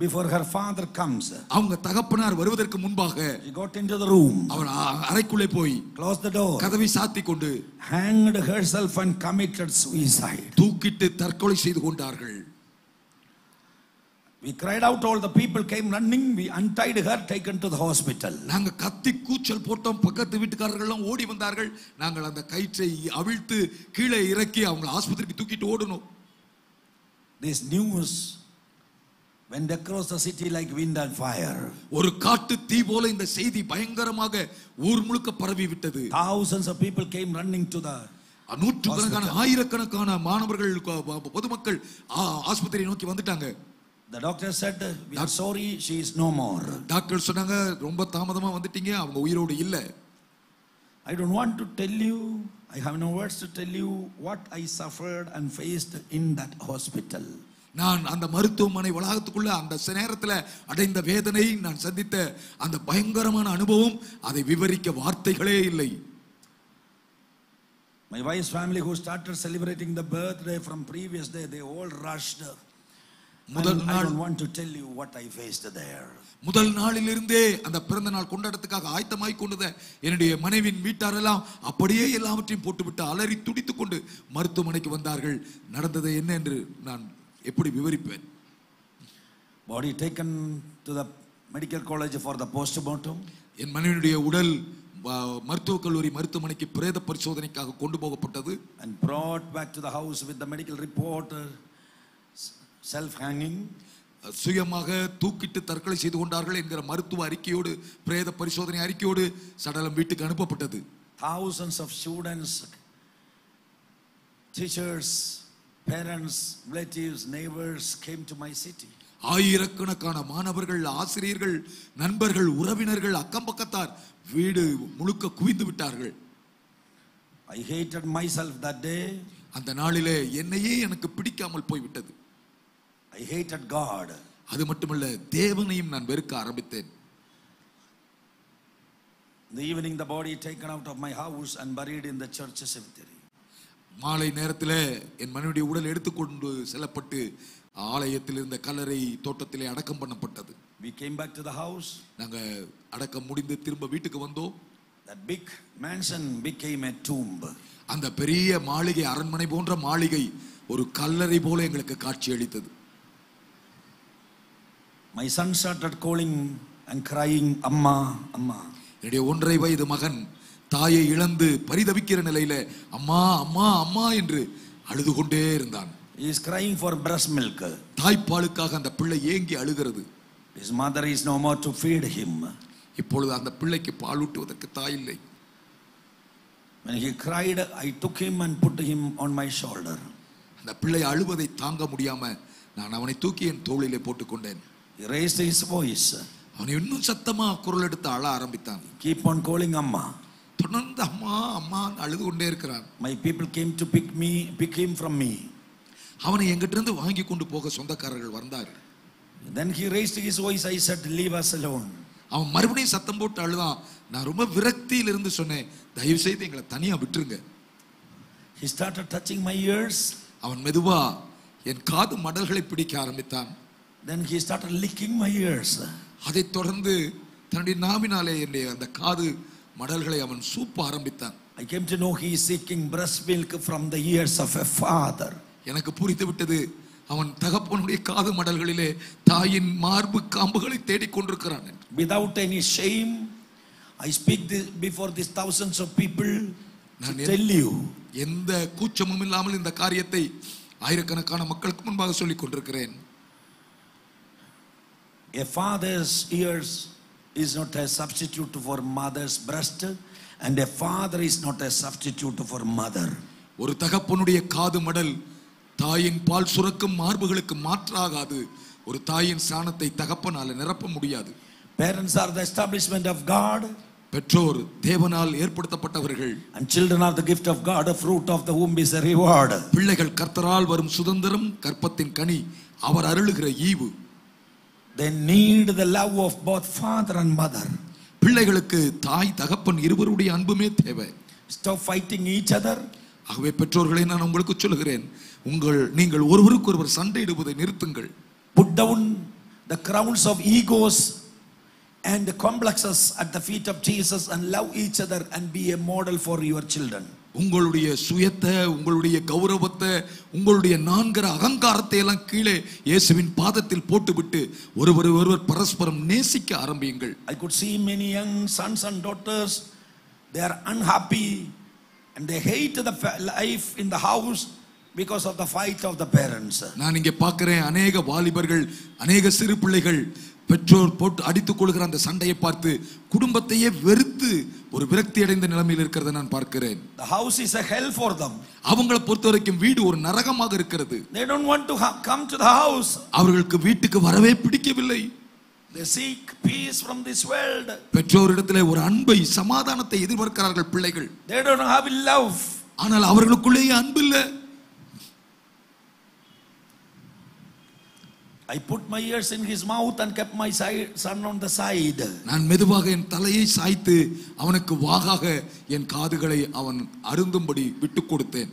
before her father comes, அவங்க தகப்பனார் வருவதற்கு முன்பாக she got into the room. அவள் அறைக்குள்ளே போய் closed the door. கதவை சாத்தி கொண்டு hanged herself and committed suicide. தூக்கிட்டு தற்கொலை செய்து கொண்டார்கள். We cried out, all the people came running. We untied her, taken to the hospital. நாங்க கத்தி கூச்சல் போட்டோம், பக்கத்து வீட்டுக்காரர்கள் எல்லாம் ஓடி வந்தார்கள். நாங்கள் அந்த கயிற்றை அவிழ்த்து கீழே இறக்கி அவங்க ஆஸ்பத்திரிக்கு தூக்கிட்டு ஓடணும். This news went across the city like wind and fire. ஒரு காட்டு தீ போல இந்த செய்தி பயங்கரமாக ஊர் முழுக்க பரவி விட்டது. Thousands of people came running to the நூற்றுக்கணக்கான ஆயிரக்கணக்கான மாணவர்கள் பொதுமக்கள் ஆஸ்பத்திரியை நோக்கி வந்துட்டாங்க. The doctor said, we are sorry, she is no more. Doctor சொன்னாங்க, ரொம்ப தாமதமா வந்துட்டீங்க, அவங்க உயிரோடு இல்ல. I don't want to tell you, I have no words to tell you what I suffered and faced in that hospital. நான் அந்த மருத்துவமனை வளாகத்துக்குள்ள அந்த நேரத்தில் அடைந்த வேதனை, நான் சந்தித்த அந்த பயங்கரமான அனுபவம், அதை விவரிக்க வார்த்தைகளே இல்லை. My wife's family who started celebrating the birthday from previous day, they all rushed I don't want to tell you what I faced there. முதல் நாளிலிருந்தே அந்த பிறந்த நாள் கொண்டாடத்துக்காக ஆயத்தமாய் கொண்டத என்னுடைய மனைவியின் வீட்டாரெல்லாம் அப்படியே எல்லாவற்றையும் போட்டுவிட்டு அலறி துடித்துக் கொண்டு மருத்துவமனைக்கு வந்தார்கள். நடந்தது என்ன என்று நான் எப்படி விவரிப்பேன்? Body taken to the medical college for the postmortem. என் மனைவியுடைய உடல் மருத்துவக் கல்லூரி மருத்துவமனைக்கு பிரேத பரிசோதனைக்காக கொண்டு போகப்பட்டது. And brought back to the house with the medical report, self hanging. சுயமாக தூக்கிட்டு தற்கொலை செய்து கொண்டார்கள் என்கிற மருத்துவ அறிக்கையோடு பிரேத பரிசோதனை அறிக்கையோடு சடலம் வீட்டுக்கு அனுப்பப்பட்டது. Thousands of students, teachers, parents, relatives, neighbors came to my city. ஆயிரக்கணக்கான மாணவர்கள், ஆசிரியர்கள், நண்பர்கள், உறவினர்கள், அக்கம் பக்கத்தார் வீடு முழுக்க குவிந்து விட்டார்கள். I hated myself that day. அந்த நாளிலே என்னையே எனக்கு பிடிக்காமல் போய்விட்டது. I hated God. அது மட்டுமல்ல, தேவனையும் நான் வெறுக்க ஆரம்பித்தேன். In the evening, the body taken out of my house and buried in the church cemetery. மாலை நேரத்தில் என் மனைவியுடைய உடல் எடுத்துக்கொண்டு செல்லப்பட்டு ஆலயத்தில் இருந்த கல்லறை தோட்டத்திலே அடக்கம் பண்ணப்பட்டது. We came back to the house. நாங்க அடக்கம் முடிந்து திரும்ப வீட்டுக்கு வந்தோம். That big mansion became a tomb. அந்த பெரிய மாளிகை, அரண்மனை போன்ற மாளிகை ஒரு கல்லறை போல எங்களுக்கு காட்சி அளித்தது. My son started calling and crying, Amma, Amma. என்னுடைய 1.5 வயது மகன் தாயை இழந்து பரிதவிக்கிற நிலையில அம்மா அம்மா அம்மா என்று அழுது கொண்டே இருந்தான். He is crying for breast milk. தாய்ப்பாலுக்காக அந்த பிள்ளை ஏங்கி அழுகிறது. His mother is no more to feed him. இப்பொழுது அந்த பிள்ளைக்கு பால் ஊட்டுவதற்கு தாய் இல்லை. When he cried, I took him and put him on my shoulder. அந்த பிள்ளை அழுவதை தாங்க முடியாம நான் அவனை தூக்கி என் தோளிலே போட்டுக்கொண்டேன். He raised his voice. அவன் இன்னும் சத்தமா குரல் எடுத்து அழ ஆரம்பித்தான். Keep on calling Amma. தொடர்ந்து அம்மா அம்மா அழுது கொண்டே இருக்கிறான். My people came to pick him from me. அவனை எங்கிட்ட இருந்து வாங்கி கொண்டு போக சொந்தக்காரர்கள் வந்தார். Then he raised his voice. I said, leave us alone. அவன் மறுபடியும் சத்தம் போட்டு அழுதான். நான் ரொம்ப விரக்தியில் இருந்து சொன்னேன், தயவு செய்து எங்களை தனியா விட்டுருங்க. He started touching my ears. அவன் மெதுவா என் காது மடல்களை பிடிக்க ஆரம்பித்தான். Then he started licking my ears. அதை தொடர்ந்து தன்னுடைய நாவினாலே என்னுடைய அந்த காது மடல்களை அவன் சூப்ப ஆரம்பித்தான். I came to know he is seeking breast milk from the ears of a father. எனக்கு புரிந்து விட்டது, அவன் தகப்பனுடைய காது மடல்களிலே தாயின் மார்பு காம்புகளை தேடிக் கொண்டிருக்கிறான். Without any shame, I speak before these thousands of people to tell you. எந்த கூச்சமும் இல்லாமல் இந்த காரியத்தை ஆயிரக்கணக்கான மக்களுக்கு முன்பாக சொல்லிக் கொண்டிருக்கிறேன். A father's ears is not a substitute for mother's breast, and a father is not a substitute for mother. ஒரு தகப்பனுடைய காது மடல் தாயின் பால் சுரக்கும் மார்புகளுக்கு மாற்றாகாது. ஒரு தாயின் சாணத்தை தகப்பனால நிரப்ப முடியாது. Parents are the establishment of God. பெற்றோர் தேவனால் ஏற்படுத்தப்பட்டவர்கள். And children are the gift of God. The fruit of the womb is a reward. பிள்ளைகள் கர்த்தரால் வரும் சுதந்திரம், கற்பத்தின் கனி, அவர் அருளுகிற ஈவு. They need the love of both father and mother. பிள்ளைகளுக்கு தாய் தகப்பன் இருவருடைய அன்புமே தேவை. Stop fighting each other. ஆகவே பெற்றோர்களை நான் உங்களுக்கு சொல்லுகிறேன், நீங்கள் ஒருவருக்கொருவர் சண்டையிடுவதை நிறுத்துங்கள். Put down the crowns of egos and the complexes at the feet of Jesus and love each other and be a model for your children. உங்களுடைய சுயத்தை, உங்களுடைய கௌரவத்தை, உங்களுடைய நான்கிற அகங்காரத்தை எல்லாம் கீழே இயேசுவின் பாதத்தில் போட்டுவிட்டு ஒருவர் பரஸ்பரம் நேசிக்க ஆரம்பியுங்கள். I could see many young sons and daughters, they are unhappy and they hate the life in the house because of the fight of the parents. நான் இங்கே பார்க்கிறேன், அநேக வாலிபர்கள், அநேக சிறு பிள்ளைகள் பெற்றோர் போட்டு அடித்துக் கொள்கிற அந்த சண்டையை பார்த்து குடும்பத்தையே வெறுத்து ஒரு விரக்தி அடைந்த நிலைமையில் இருக்கிறதை நான் பார்க்கிறேன். The house is a hell for them. அவங்களை பொறுத்தவரைக்கும் வீடு ஒரு நரகமாக இருக்கிறது. They don't want to come to the house. அவர்களுக்கு வீட்டுக்கு வரவே பிடிக்கவில்லை. They seek peace from this world. பெற்றோரிடத்திலே ஒரு அன்பை, சமாதானத்தை எதிர்பார்க்கிறார்கள் பிள்ளைகள். They don't have love. ஆனால் அவர்களுக்குள்ளேயே அன்பு இல்லை. I put my ears in his mouth and kept my son on the side. நான் மெதுவாக என் தலையை சாய்த்து அவனுக்கு வாகாக என் காதுகளை அவன் அருந்தும்படி விட்டுக் கொடுத்தேன்.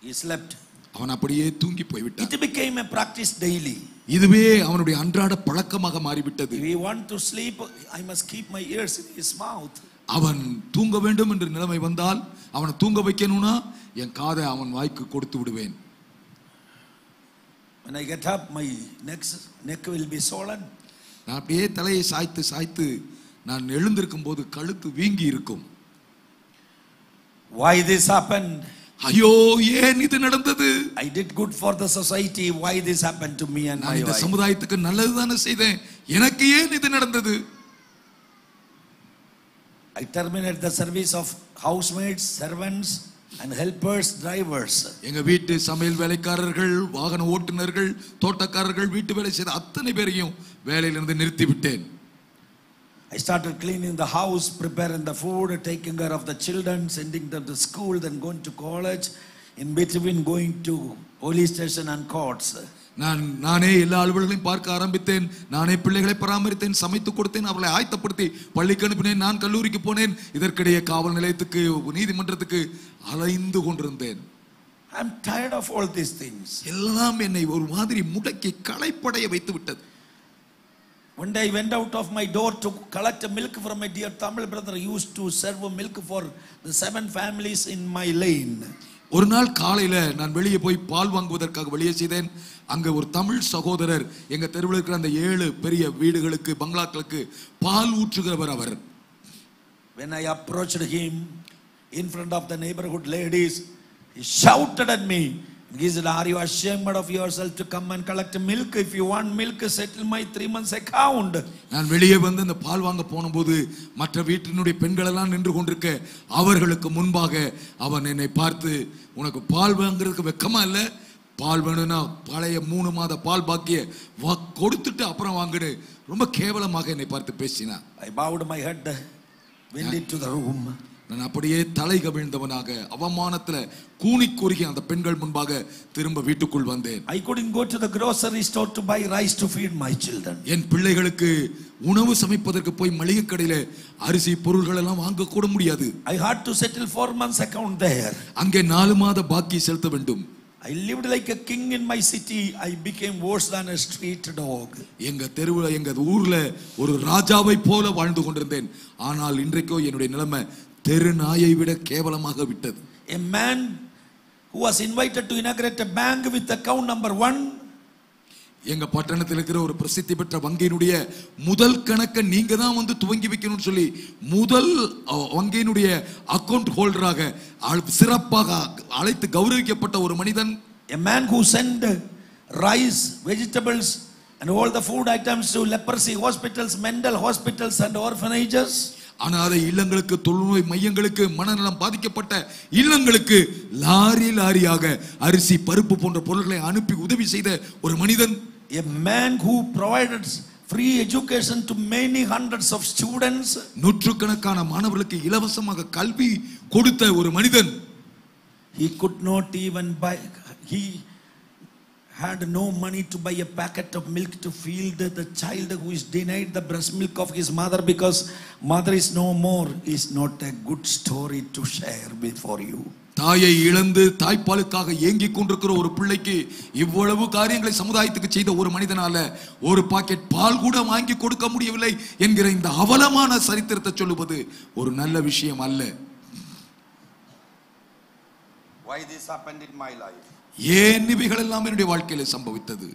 He slept. அவன் அப்படியே தூங்கி போய்விட்டான். It became a practice daily. இதுவே அவனுடைய அன்றாட பழக்கமாக மாறிவிட்டது. If we want to sleep, I must keep my ears in his mouth. அவன் தூங்க வேண்டும் என்ற நிலைமை வந்தால் அவனை தூங்க வைக்கணும்னா என் காதை அவன் வாய்க்கு கொடுத்து விடுவேன். When I get up, my neck will be swollen. நான் அப்படியே தலையை சாய்த்து சாய்த்து நான் எழுந்திருக்கும் போது கழுத்து வீங்கி இருக்கும். Why this happened? ஐயோ ஏன் இது நடந்தது? I did good for the society. Why this happened to me and my நான் இந்த wife? சமுதாயத்துக்கு நல்லதுதானே செய்தேன், எனக்கு ஏன் இது நடந்தது? I terminate the service of housemaids, servants and helpers, drivers. எங்க வீட்டு சமையல் வேலைக்காரர்கள், வாகன ஓட்டுநர்கள், தோட்டக்காரர்கள், வீட்டு வேலை செய்த அத்தனை பேரையும் வேலையிலிருந்து நிறுத்தி விட்டேன். I started cleaning the house, preparing the food, taking care of the children, sending them to school, then going to college, in between going to police station and courts. நானே எல்லா அலுவலர்களையும் பார்க்க ஆரம்பித்தேன். நானே பிள்ளைகளை பராமரித்தேன், சமைத்து கொடுத்தேன், அவர்களை ஆயத்தப்படுத்தி பள்ளிக்கு அனுப்பினேன். நான் கல்லூரிக்கு போனேன். இதற்கிடையே காவல் நிலையத்துக்கு, நீதிமன்றத்துக்கு அலைந்து கொண்டிருந்தேன். I am tired of all these things. எல்லாம் என்னை ஒரு மாதிரி முடக்கி களைப்படைய வைத்து விட்டது. One day I went out of my door to collect milk from my dear Tamil brother who used to serve milk for the 7 families in my lane. ஒரு நாள் காலையில நான் வெளியே போய் பால் வாங்குவதற்காக வெளியே செய்தேன். அங்க ஒரு தமிழ் சகோதரர் எங்க தெருவில் இருக்கிற அந்த 7 பெரிய வீடுகளுக்கு, பங்களாக்களுக்கு பால் ஊற்றுகிறவர் அவர். When I approached him in front of the neighborhood ladies, he shouted at me. He said, "Are you ashamed of yourself to come and collect milk? If you want milk, settle my 3 months account." நான் வெளியே வந்து அந்த பால் வாங்க போனபோது மற்ற வீட்டினுடைய பெண்கள் எல்லாம் நின்று கொண்டிருக்க அவர்களுக்கு முன்பாக அவன் என்னை பார்த்து, உனக்கு பால் வாங்குறதுக்கு வெக்கமா இல்ல? பால் வேணும்னா பழைய 3 மாத பால் பாக்கிய கொடுத்துட்டு அப்புறம் வாங்குடு, ரொம்ப கேவலமாக என்னை பார்த்து பேசினான். I bowed my head, went into the room. நான் அப்படியே தலை கவிழ்ந்தவனாக அவமானத்துல கூனி குறுகி அந்த பெண்கள் முன்பாக திரும்ப வீட்டுக்குள் வந்தேன். I couldn't go to the grocery store to buy rice to feed my children. என் பிள்ளைகளுக்கு உணவு சமைப்பதற்கு போய் மளிகை கடையில அரிசி பொருட்கள் எல்லாம் வாங்க கூட முடியாது. I had to settle 4 months account there. அங்கே 4 மாத பாக்கி செலுத்த வேண்டும். I lived like a king in my city. I became worse than a street dog. எங்க தெருவுல, எங்க ஊர்ல ஒரு ராஜாவை போல வாழ்ந்து கொண்டிருந்தேன். ஆனால் இன்றைக்கோ என்னுடைய நிலைமை தெரு நாயை விட கேவலமாக விட்டது. A man who was invited to inaugurate a bank with account number 1. எங்க பட்டணத்தில் இருக்கிற ஒரு பிரசித்தி பெற்ற வங்கியினுடைய முதல் கணக்கை நீங்க தான் வந்து துவங்கி வைக்கணும்னு சொல்லி முதல் வங்கியினுடைய அக்கவுண்ட் ஹோல்டராக சிறப்பாக அழைத்து கௌரவிக்கப்பட்ட ஒரு மனிதன். A man who sent rice, vegetables and all the food items to leprosy hospitals, mental hospitals and orphanages. அனாதை இல்லங்களுக்கு, தொழுநோய் மையங்களுக்கு, மனநலம் பாதிக்கப்பட்ட இல்லங்களுக்கு லாரி லாரியாக அரிசி, பருப்பு போன்ற பொருட்களை அனுப்பி உதவி செய்த ஒரு மனிதன். A man who provided free education to many hundreds of students. நூற்றுக்கணக்கான மாணவர்களுக்கு இலவசமாக கல்வி கொடுத்த ஒரு மனிதன். He could not even buy, he had no money to buy a packet of milk to feed the child who is denied the breast milk of his mother because mother is no more. Is not a good story to share before you. தாயை இழந்து தாய்ப்பாலுக்காக ஏங்கிக் கொண்டிருக்கிற ஒரு பிள்ளைக்கு இவ்வளவு காரியங்களை சமுதாயத்துக்கு செய்த ஒரு மனிதனால ஒரு பாக்கெட் பால் கூட வாங்கி கொடுக்க முடியவில்லை என்கிற இந்த அவலமான சரித்திரத்தை சொல்லுவது ஒரு நல்ல விஷயம் அல்ல. Why this happened in my life? ஏன் இவைகள் எல்லாம் என்னுடைய வாழ்க்கையில சம்பவித்தது?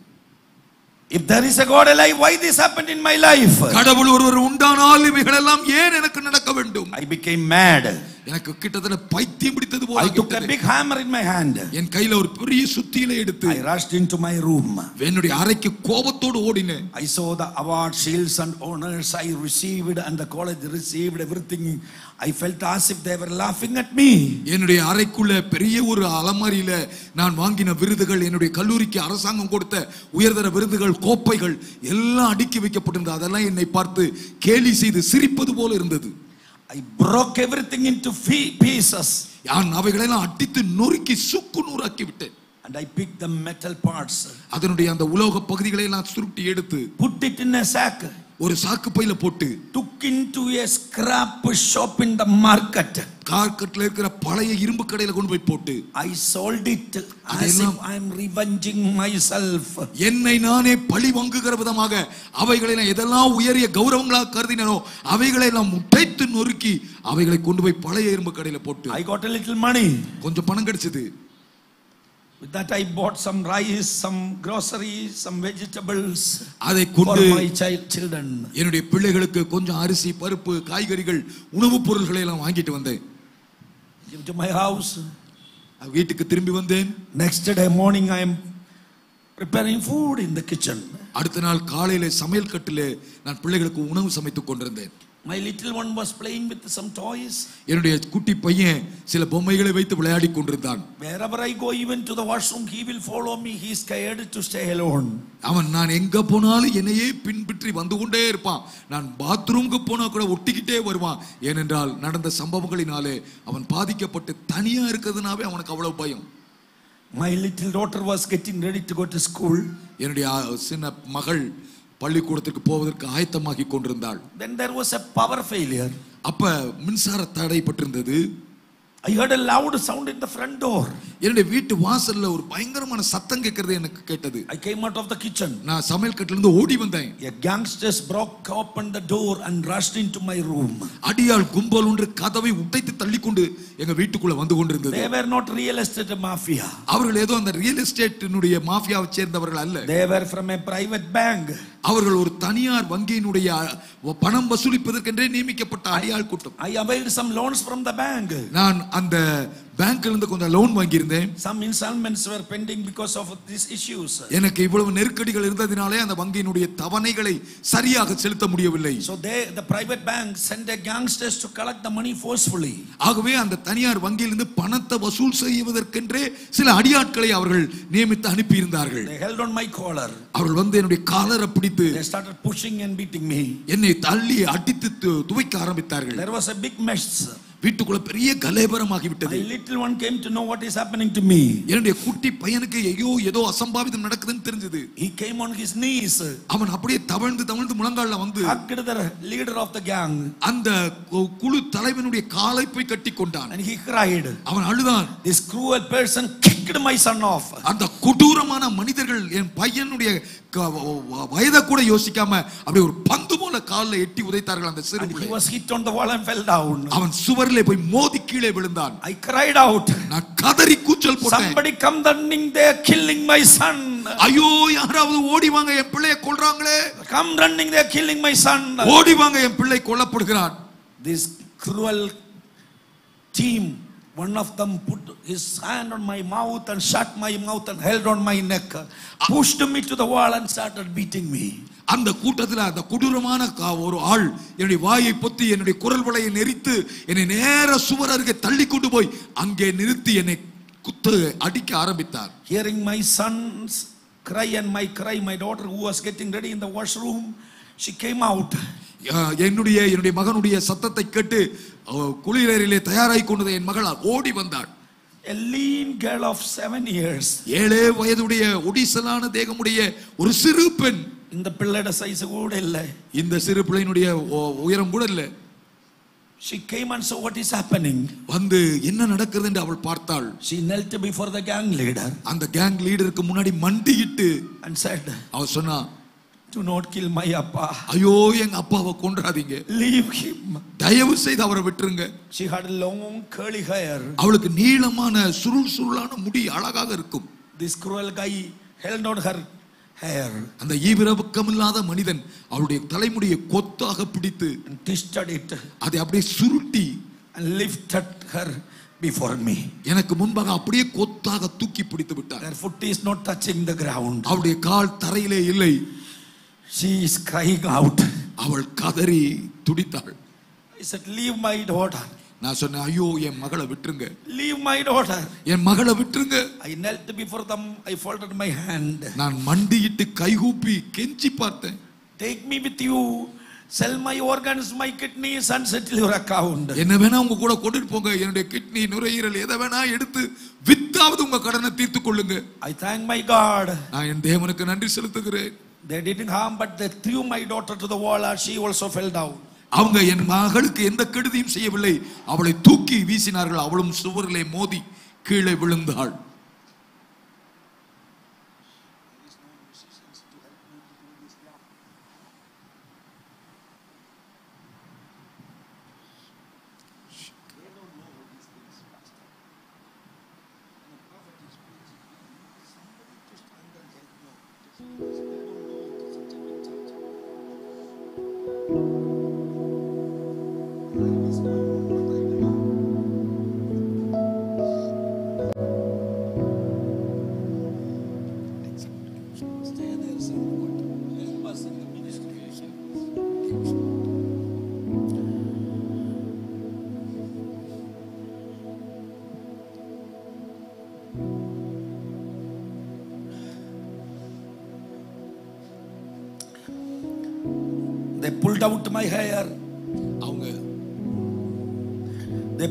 If there is a God alive, why this happened in my life? கடவுள் ஒருவர் உண்டானால் இவைகள் எல்லாம் ஏன் எனக்கு நடக்க வேண்டும்? I became mad. எனக்கு கிட்டத்தட்ட பைத்தியம் பிடித்தது போல. I took a big hammer in my hand. என் கையில ஒரு பெரிய சுத்தியில எடுத்து I rushed into my room. என்னுடைய அறைக்கு கோபத்தோடு ஓடினேன். I saw the award, shields and honors I received and the college received everything. I felt as if they were laughing at me. என்னுடைய அறைக்குள்ள பெரிய ஒரு அலமாரியில நான் வாங்கின விருதுகள், என்னுடைய கல்லூரிக்கு அரசாங்கம் கொடுத்த உயர்தர விருதுகள், கோப்பைகள் எல்லாம் அடுக்கி வைக்கப்பட்டிருந்தது. அதெல்லாம் என்னை பார்த்து கேலி செய்து சிரிப்பது போல இருந்தது. I broke everything into pieces. நான் அவைகளெல்லாம் அடித்து நொறுக்கி சுக்கு நூறாக்கி விட்டேன். And I picked the metal parts. அதனுடைய அந்த உலோக பகுதிகளை எல்லாம் சுருட்டி எடுத்து put it in a sack. ஒரு சாக்கு பையில போட்டு took into a scrap shop in the market. மார்க்கெட்ல இருக்கிற பழைய இரும்பு கடையில கொண்டு போய் போட்டு I sold it as if I am revenging myself. என்னை நானே பழி வாங்குகிற விதமாக அவைகளை நான் எதெல்லாம் உயரிய கௌரவங்களாக கருதினோ அவைகளை எல்லாம் முட்டைத்து நொறுக்கி அவைகளை கொண்டு போய் பழைய இரும்பு கடையில போட்டு I got a little money. கொஞ்சம் பணம் கிடைச்சது. With that I bought some rice, some groceries, some vegetables அதை for கொண்டு my children. என்னுடைய பிள்ளைகளுக்கு கொஞ்சம் அரிசி பருப்பு காய்கறிகள் உணவுப் பொருட்களை எல்லாம் வாங்கிட்டு வந்தேன். Came to my house. வீட்டுக்கு திரும்பி வந்தேன். Next day morning I am preparing food in the kitchen. அடுத்த நாள் காலையில சமையல் கட்டிலே நான் பிள்ளைகளுக்கு உணவு சமைத்துக் கொண்டிருந்தேன். My little one was playing with some toys. என்னுடைய குட்டி பையன் சில பொம்மைகளை வைத்து விளையாடி கொண்டிருந்தான். Wherever I go, even to the washroom, he will follow me. He is scared to stay alone. அவன் நான் எங்க போனாலும் என்னையே பின்பற்றி வந்து கொண்டே இருப்பான். நான் பாத்ரூமுக்கு போனா கூட ஒட்டிக்கிட்டே வருவான். ஏனென்றால் நடந்த சம்பவங்களினாலே அவன் பாதிக்கப்பட்டு தனியா இருக்கிறதுனாவே அவனுக்கு அவ்வளவு பயம். My little daughter was getting ready to go to school. என்னுடைய சின்ன மகள் பள்ளிக்கூடத்துக்கு போவதற்கு ஆயத்தமாகி கொண்டிருந்தாள். Then there was a power failure. அப்ப மின்சார தடைப்பட்டிருந்தது. I heard a loud sound in the front door. என்னுடைய வீட்டு வாசல்ல ஒரு பயங்கரமான சத்தம் கேட்கிறது எனக்கு கேட்டது. I came out of the kitchen. நான் சமையல் கட்டில இருந்து ஓடி வந்தேன். A gangsters broke open the door and rushed into my room. அடியாள் கும்பல் ஒன்று கதவை உடைத்து தள்ளிக்கொண்டு எங்க வீட்டுக்குள்ள வந்து கொண்டிருந்தது. They were not real estate mafia. அவர்கள் ஏதோ அந்த ரியல் எஸ்டேட்டினுடைய மாஃபியாவை சேர்ந்தவர்கள் அல்ல. They were from a private bank. அவர்கள் ஒரு தனியார் வங்கியினுடைய பணம் வசூலிப்பதற்கென்றே நியமிக்கப்பட்ட அடியாள் கூட்டம். I availed some loans from the bank. நான் அந்த பேங்க்ல இருந்து கொஞ்சம் லோன் வாங்கி இருந்தேன். Some installments were pending because of these issues. எனக்கு இவ்வளவு நெருக்கடிகள் இருந்ததினாலே அந்த வங்கியினுடைய தவணைகளை சரியாக செலுத்த முடியவில்லை. So the private bank sent a gangsters to collect the money forcefully. ஆகவே அந்த தனியார் வங்கியிலிருந்து பணத்தை வசூல் செய்வதற்கென்றே சில அடியாட்களை அவர்கள் நியமித்து அனுப்பி இருந்தார்கள். They held on my collar. அவர்கள் வந்து என்னுடைய காலரை பிடித்து They started pushing and beating me. என்னை தள்ளி அடித்து துவைக்க ஆரம்பித்தார்கள். There was a big mess. வீட்டுக்குள்ள பெரிய கலவரமாகி விட்டது. My little one came to know what is happening to me. என்னுடைய குட்டி பையனுக்கு ஐயோ ஏதோ அசம்பாவிதம் நடக்குதுன்னு தெரிஞ்சது. He came on his knees. அவன் அப்படியே தவழ்ந்து முழங்கால்ல வந்து hugged the leader of the gang. அந்த குழு தலைவனுடைய காலை போய் கட்டி கொண்டான். And he cried. அவன் அழுதான். This cruel person kicked my son off. அந்த கொடூரமான மனிதர்கள் என் பையனுடைய வயதை கூட யோசிக்காம அப்படியே ஒரு பந்து போல கால்ல எட்டி உதைத்தார்கள் அந்த சிறு பிள்ளை. He was hit on the wall and fell down. அவன் சுவரிலே போய் மோதி கீழே விழுந்தான். I cried out. நான் கதறி கூச்சல் போட்டேன். Somebody come running, they are killing my son. ஐயோ யாராவது ஓடி வாங்க என் பிள்ளையை கொல்றாங்களே. Come running, they are killing my son. ஓடி வாங்க என் பிள்ளை கொல்லப்படுகிறான். This cruel team, one of them put his hand on my mouth and shut my mouth and held on my neck, pushed me to the wall and started beating me. அந்த கூட்டத்தில் அந்த கொடூரமான ஒரு ஆள் என்னுடைய வாயை பொத்தி என்னுடைய குரல் வளையை நெரித்து என்னை நேர சுவர் அருகே தள்ளி கொண்டு போய் அங்கே நிறுத்தி என்னை குத்து அடிக்க ஆரம்பித்தார். Hearing my son's cry and my cry, my daughter who was getting ready in the washroom, she came out. என்னுடைய மகனுடைய சத்தத்தை கேட்டு குளிரறையிலே தயாராகி கொண்டது என் மகள் ஓடி வந்தாள். A lean girl of 7 years. 7 வயதுடைய ஒடிசலான தேகமுடைய ஒரு சிறு பெண். இந்த பிள்ளையோட சைஸ் கூட இல்ல. இந்த சிறு பிள்ளையினுடைய உயரம் கூட இல்ல. She came and saw what is happening. வந்து என்ன நடக்குது என்று அவள் பார்த்தாள். She knelt before the gang leader. அந்த கேங் லீடருக்கு முன்னாடி மண்டியிட்டு and said, அவ சொன்னா, do not kill my appa. ஐயோ எங்க அப்பாவை கொன்றாதீங்க. Leave him. தயவு செய்து அவரை விட்டுருங்க. She had long curly hair. அவளுக்கு நீளமான சுருளான முடி அழகாக இருக்கும். This cruel guy held on her hair. அந்த ஈவிரக்கமில்லாத மனிதன் அவளுடைய தலைமுடியை கொத்தாக பிடித்து and twisted it. அதை அப்படியே சுருட்டி and lifted her before me. எனக்கு முன்பாக அப்படியே கொத்தாக தூக்கி பிடித்து விட்டார். Her foot is not touching the ground. அவளுடைய கால் தரையிலே இல்லை. She is crying out. அவள் கதறி துடித்தாள். I said, leave my daughter. நான் சொன்னேன், ஐயோ என் மகளை விட்டுருங்க. Leave my daughter. என் மகளை விட்டுருங்க. I knelt before them. I folded my hand. நான் மண்டியிட்டு கைகூப்பி கெஞ்சி பார்த்தேன். Take me with you. Sell my organs, my kidneys and settle your account. என்ன வேணா உங்க கூட கொண்டுட்டு போங்க. என்னுடைய கிட்னி நுரையீரல் எதை வேணா எடுத்து வித்தாவது உங்க கடனை தீர்த்து கொள்ளுங்க. I thank my God. நான் என் தேவனுக்கு நன்றி செலுத்துகிறேன். They didn't harm, but they threw my daughter to the wall and she also fell down. அவங்க என் மகளுக்கு எந்த கெடுதியும் செய்யவில்லை, அவளை தூக்கி வீசினார்கள், அவளும் சுவரிலே மோதி கீழே விழுந்தாள். They pulled out my hair. They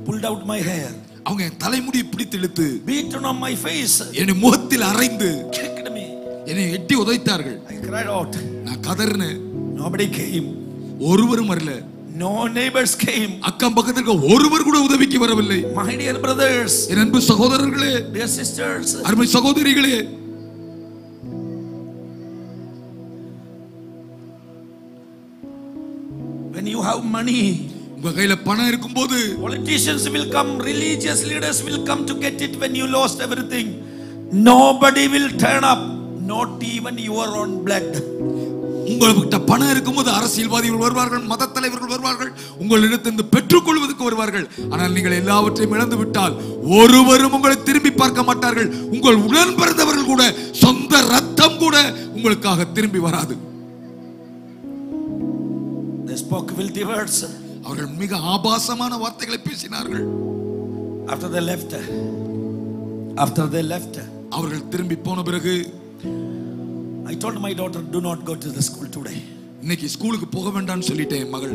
pulled out my hair. அவங்க என் தலைமுடியை பிடித்து இழுத்து beaten on my face. என் முகத்தில் அறைந்து kicked me. என்னை எட்டி உதைத்தார்கள். I cried out. நான் கதறினேன். Nobody came. ஒருவரும் வரல. No neighbors came. அக்கம் பக்கத்துல ஒருவர் கூட உதவிக்கு வரவில்லை. My dear brothers. என் அன்பு சகோதரர்களே, dear sisters, அருமை சகோதரிகளே, when you have money, உங்க கையில பணம் இருக்கும்போது politicians will come, religious leaders will come to get it when you lost everything. Nobody will turn up, not even your own blood. உங்கள்கிட்ட பணம் இருக்கும்போது அரசியல்வாதிகள் வருவார்கள், மத தலைவர்கள் வருவார்கள், உங்களிடத்திலிருந்து பெற்றுக்கொள்வதற்கு வருவார்கள். ஆனால் நீங்கள் எல்லாவற்றையும் இழந்து விட்டால் ஒருவரும் உங்களை திரும்பி பார்க்க மாட்டார்கள். உங்கள் உடன் பிறந்தவர்கள் கூட, சொந்த ரத்தம் கூட உங்களுக்காக திரும்பி வராது. They spoke filthy words. அவர்கள் மிக ஆபாசமான வார்த்தைகளை பேசினார்கள். After they left, அவர்கள் திரும்பி போன பிறகு I told my daughter, do not go to the school today. இன்னைக்கு ஸ்கூலுக்கு போக வேண்டாம்னு சொல்லிட்டேன் என் மகள்.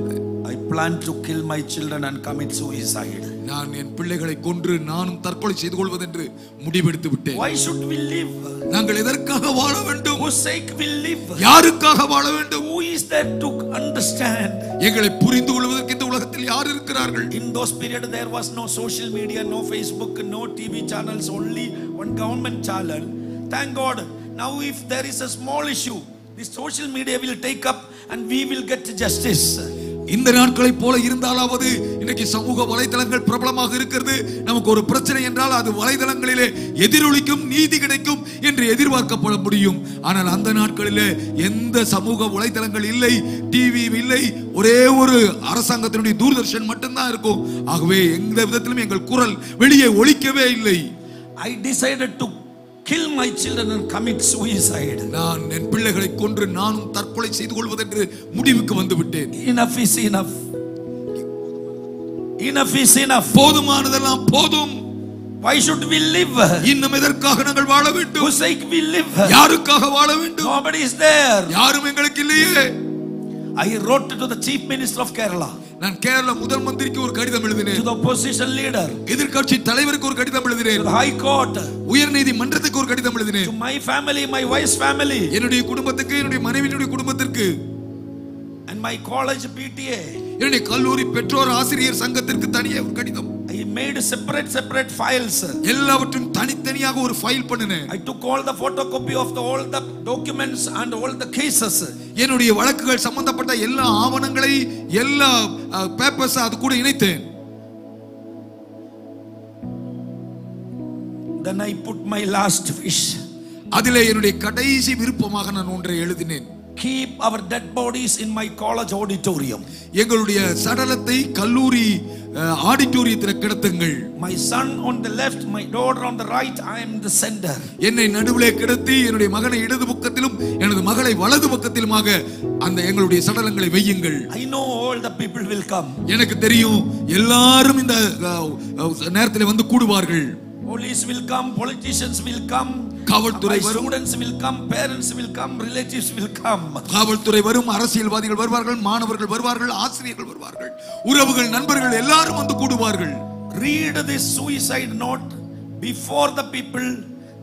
I plan to kill my children and commit suicide. நான் என் பிள்ளைகளை கொன்று நானும் தற்கொலை செய்து கொள்வது என்று முடிவெடுத்து விட்டேன். Why should we live? நாங்கள் எதற்காக வாழ வேண்டும்? Whose sake we live? யாருக்காக வாழ வேண்டும்? Who is there to understand? எங்களை புரிந்து கொள்வதற்கு இந்த உலகத்தில் யார் இருக்கிறார்கள்? In those periods there was no social media, no Facebook, no TV channels, only one government channel. Thank God. Now if there is a small issue, the social media will take up and we will get justice. இந்த நாட்களை போல இருந்தாலாவது இன்னைக்கு சமூக வலைதளங்கள் பிரபலமாக இருக்கிறது. நமக்கு ஒரு பிரச்சனை என்றால் அது வலைதளங்களிலே எதிரொலிக்கும், நீதி கிடைக்கும் என்று எதிர்பார்க்கப்பட முடியும். ஆனால் அந்த நாட்களிலே எந்த சமூக வலைதளங்கள் இல்லை, டிவி இல்லை, ஒரே ஒரு அரசாங்கத்தினுடைய தூர்தர்ஷன் மட்டும்தான் இருக்கும். ஆகவே எந்த விதத்திலும் எங்கள் குரல் வெளியே ஒலிக்கவே இல்லை. I decided to kill my children and commit suicide. நான் என் பிள்ளைகளை கொன்று நானும் தற்கொலை செய்து கொள்வதென்று முடிவுக்கு வந்து விட்டேன். Enough is enough. Enough is enough. போதுமானதெல்லாம் போதும். Why should we live? இன்னும் எதற்காக நாங்கள் வாழ வேண்டும்? Whose sake we live? யாருக்காக வாழ வேண்டும்? Nobody is there. யாரும் எங்களுக்கு இல்லையே. I wrote to the chief minister of Kerala. நான் கேரள முதல் மந்திரிக்கு ஒரு கடிதம் எழுதினேன். To the opposition leader. எதிர்க்கட்சி தலைவருக்கு ஒரு கடிதம் எழுதினேன். To the high court. உயர் நீதிமன்றத்துக்கு ஒரு கடிதம் எழுதினேன். To my family, my wife's family. என்னுடைய குடும்பத்துக்கு, என்னுடைய மனைவியினுடைய குடும்பத்திற்கு, and my college PTA. என்னுடைய கல்லூரி பெற்றோர் ஆசிரியர் சங்கத்திற்கு தனியே ஒரு கடிதம். I made separate files. எல்லாவற்றையும் தனித்தனியாக ஒரு ஃபைல் பண்ணினேன். I took all the photocopy of all the documents and all the cases. என்னுடைய வழக்குகள் சம்பந்தப்பட்ட எல்லா ஆவணங்களை, எல்லா பேப்பர்ஸ் அது கூட இணைத்தேன். Then I put my last wish. அதிலே என்னுடைய கடைசி விருப்பமாக நான் ஒன்றை எழுதினேன். Keep our dead bodies in my college auditorium. எங்களுடைய சடலத்தை கல்லூரி ஆடிட்டோரியத்தில் கிடத்துங்கள். My son on the left, my daughter on the right, I am the center. என்னை நடுவிலே கிடத்தி என்னுடைய மகனை இடது பக்கத்திலும் எனது மகளை வலது பக்கத்திலுமாக அந்த எங்களுடைய சடலங்களை வையுங்கள். I know all the people will come. எனக்கு தெரியும் எல்லாரும் இந்த நேரத்தில் வந்து கூடுவார்கள். Police will come, politicians will come, காவல்துறை வரும், students will come, parents will come, relatives will come. காவல்துறை வரும், அரசியல்வாதிகள் வருவார்கள், மாணவர்கள் வருவார்கள், ஆசிரியர்கள் வருவார்கள், உறவுகள், நண்பர்கள் எல்லாரும் வந்து கூடுவார்கள். Read this suicide note before the people,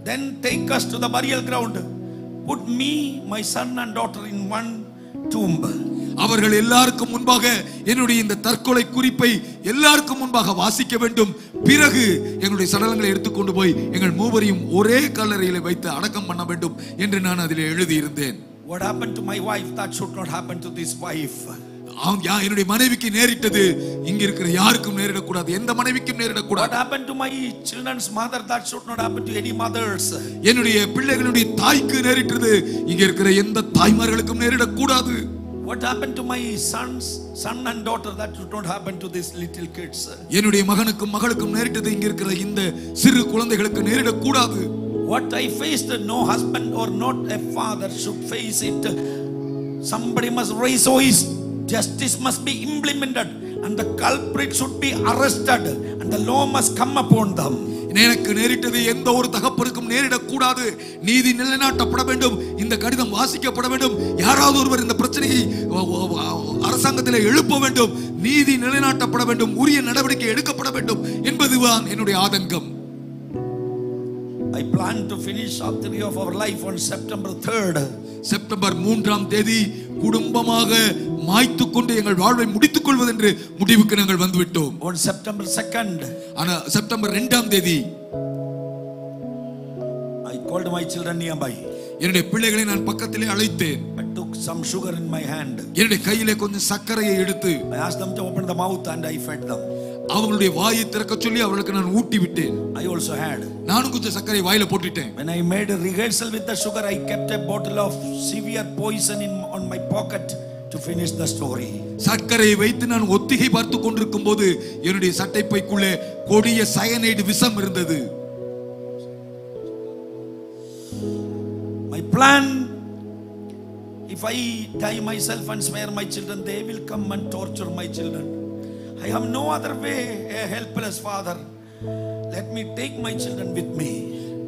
then take us to the burial ground. put me, my son and daughter in one tomb. அவர்கள் எல்லாருக்கும் முன்பாக என்னுடைய இந்த தற்கொலை குறிப்பை எல்லாருக்கும் முன்பாக வாசிக்க வேண்டும். பிறகு எங்களுடைய சடலங்களை எடுத்துக்கொண்டு போய் எங்கள் மூவரையும் ஒரே கல்லறையில வைத்து அடக்கம் பண்ண வேண்டும் என்று நான் அதில் எழுதியிருந்தேன். What happened to my wife that should not happen to this wife. என்னுடைய மனைவிக்கு நேரிட்டது இங்க இருக்கிற யாருக்கும் நேரிடக்கூடாது, எந்த மனைவிக்கும் நேரிடக்கூடாது. What happened to my children's mother that should not happen to any mothers. என்னுடைய பிள்ளைகளுடைய தாய்க்கு நேரிட்டது இங்க இருக்கிற எந்த தாய்மார்களுக்கும் நேரிடக்கூடாது. What happened to my son and daughter that should not happen to these little kids. என்னுடைய மகனுக்கும் மகளுக்கும் நேரிட்டது இங்க இருக்கிற இந்த சிறு குழந்தைகளுக்கு நேரிடக்கூடாது. What I faced, no husband or not a father should face it. Somebody must raise voice. Justice must be implemented and the culprit should be arrested and the law must come upon them. எனக்கு நேரிட்டது எந்த ஒரு தகப்பனுக்கும் நேரிடக்கூடாது. நீதி நிலைநாட்டப்பட வேண்டும். இந்த கடிதம் வாசிக்கப்பட வேண்டும். யாராவது ஒருவர் இந்த பிரச்சனையை அரசாங்கத்தில் எழுப்ப வேண்டும். நீதி நிலைநாட்டப்பட வேண்டும். உரிய நடவடிக்கை எடுக்கப்பட வேண்டும் என்பதுதான் என்னுடைய ஆதங்கம். I plan to finish all three of our life on September 3rd. September 3ஆம் தேதி குடும்பமாக மாய்த்துக் கொண்டு எங்கள் வாழ்வை முடித்துக் கொள்வது என்று முடிவுக்கு நாங்கள் வந்துவிட்டோம். On September 2nd, ஆனா செப்டம்பர் 2ஆம் தேதி I called my children nearby. என்னுடைய பிள்ளைகளை நான் பக்கத்திலே அழைத்தேன். I took some sugar in my hand. என்னுடைய கையிலே கொஞ்சம் சர்க்கரையை எடுத்து I asked them to open the mouth and I fed them. அவங்களுடைய வாயை திறக்க சொல்லி அவர்களுக்கு நான் ஊட்டி விட்டேன். I also had. நானும் கொஞ்சம் சர்க்கரை வாயில போட்டுட்டேன். When I made a rehearsal with the sugar, I kept a bottle of severe poison on my pocket to finish the story. சர்க்கரையை வைத்து நான் ஒத்திகை பார்த்து கொண்டிருக்கும் போது என்னுடைய சட்டை பைக்குள்ளே கொடிய சயனைடு விஷம் இருந்தது. My plan, if I die myself and spare my children, they will come and torture my children. I have no other way, a helpless father. Let me take my children with me.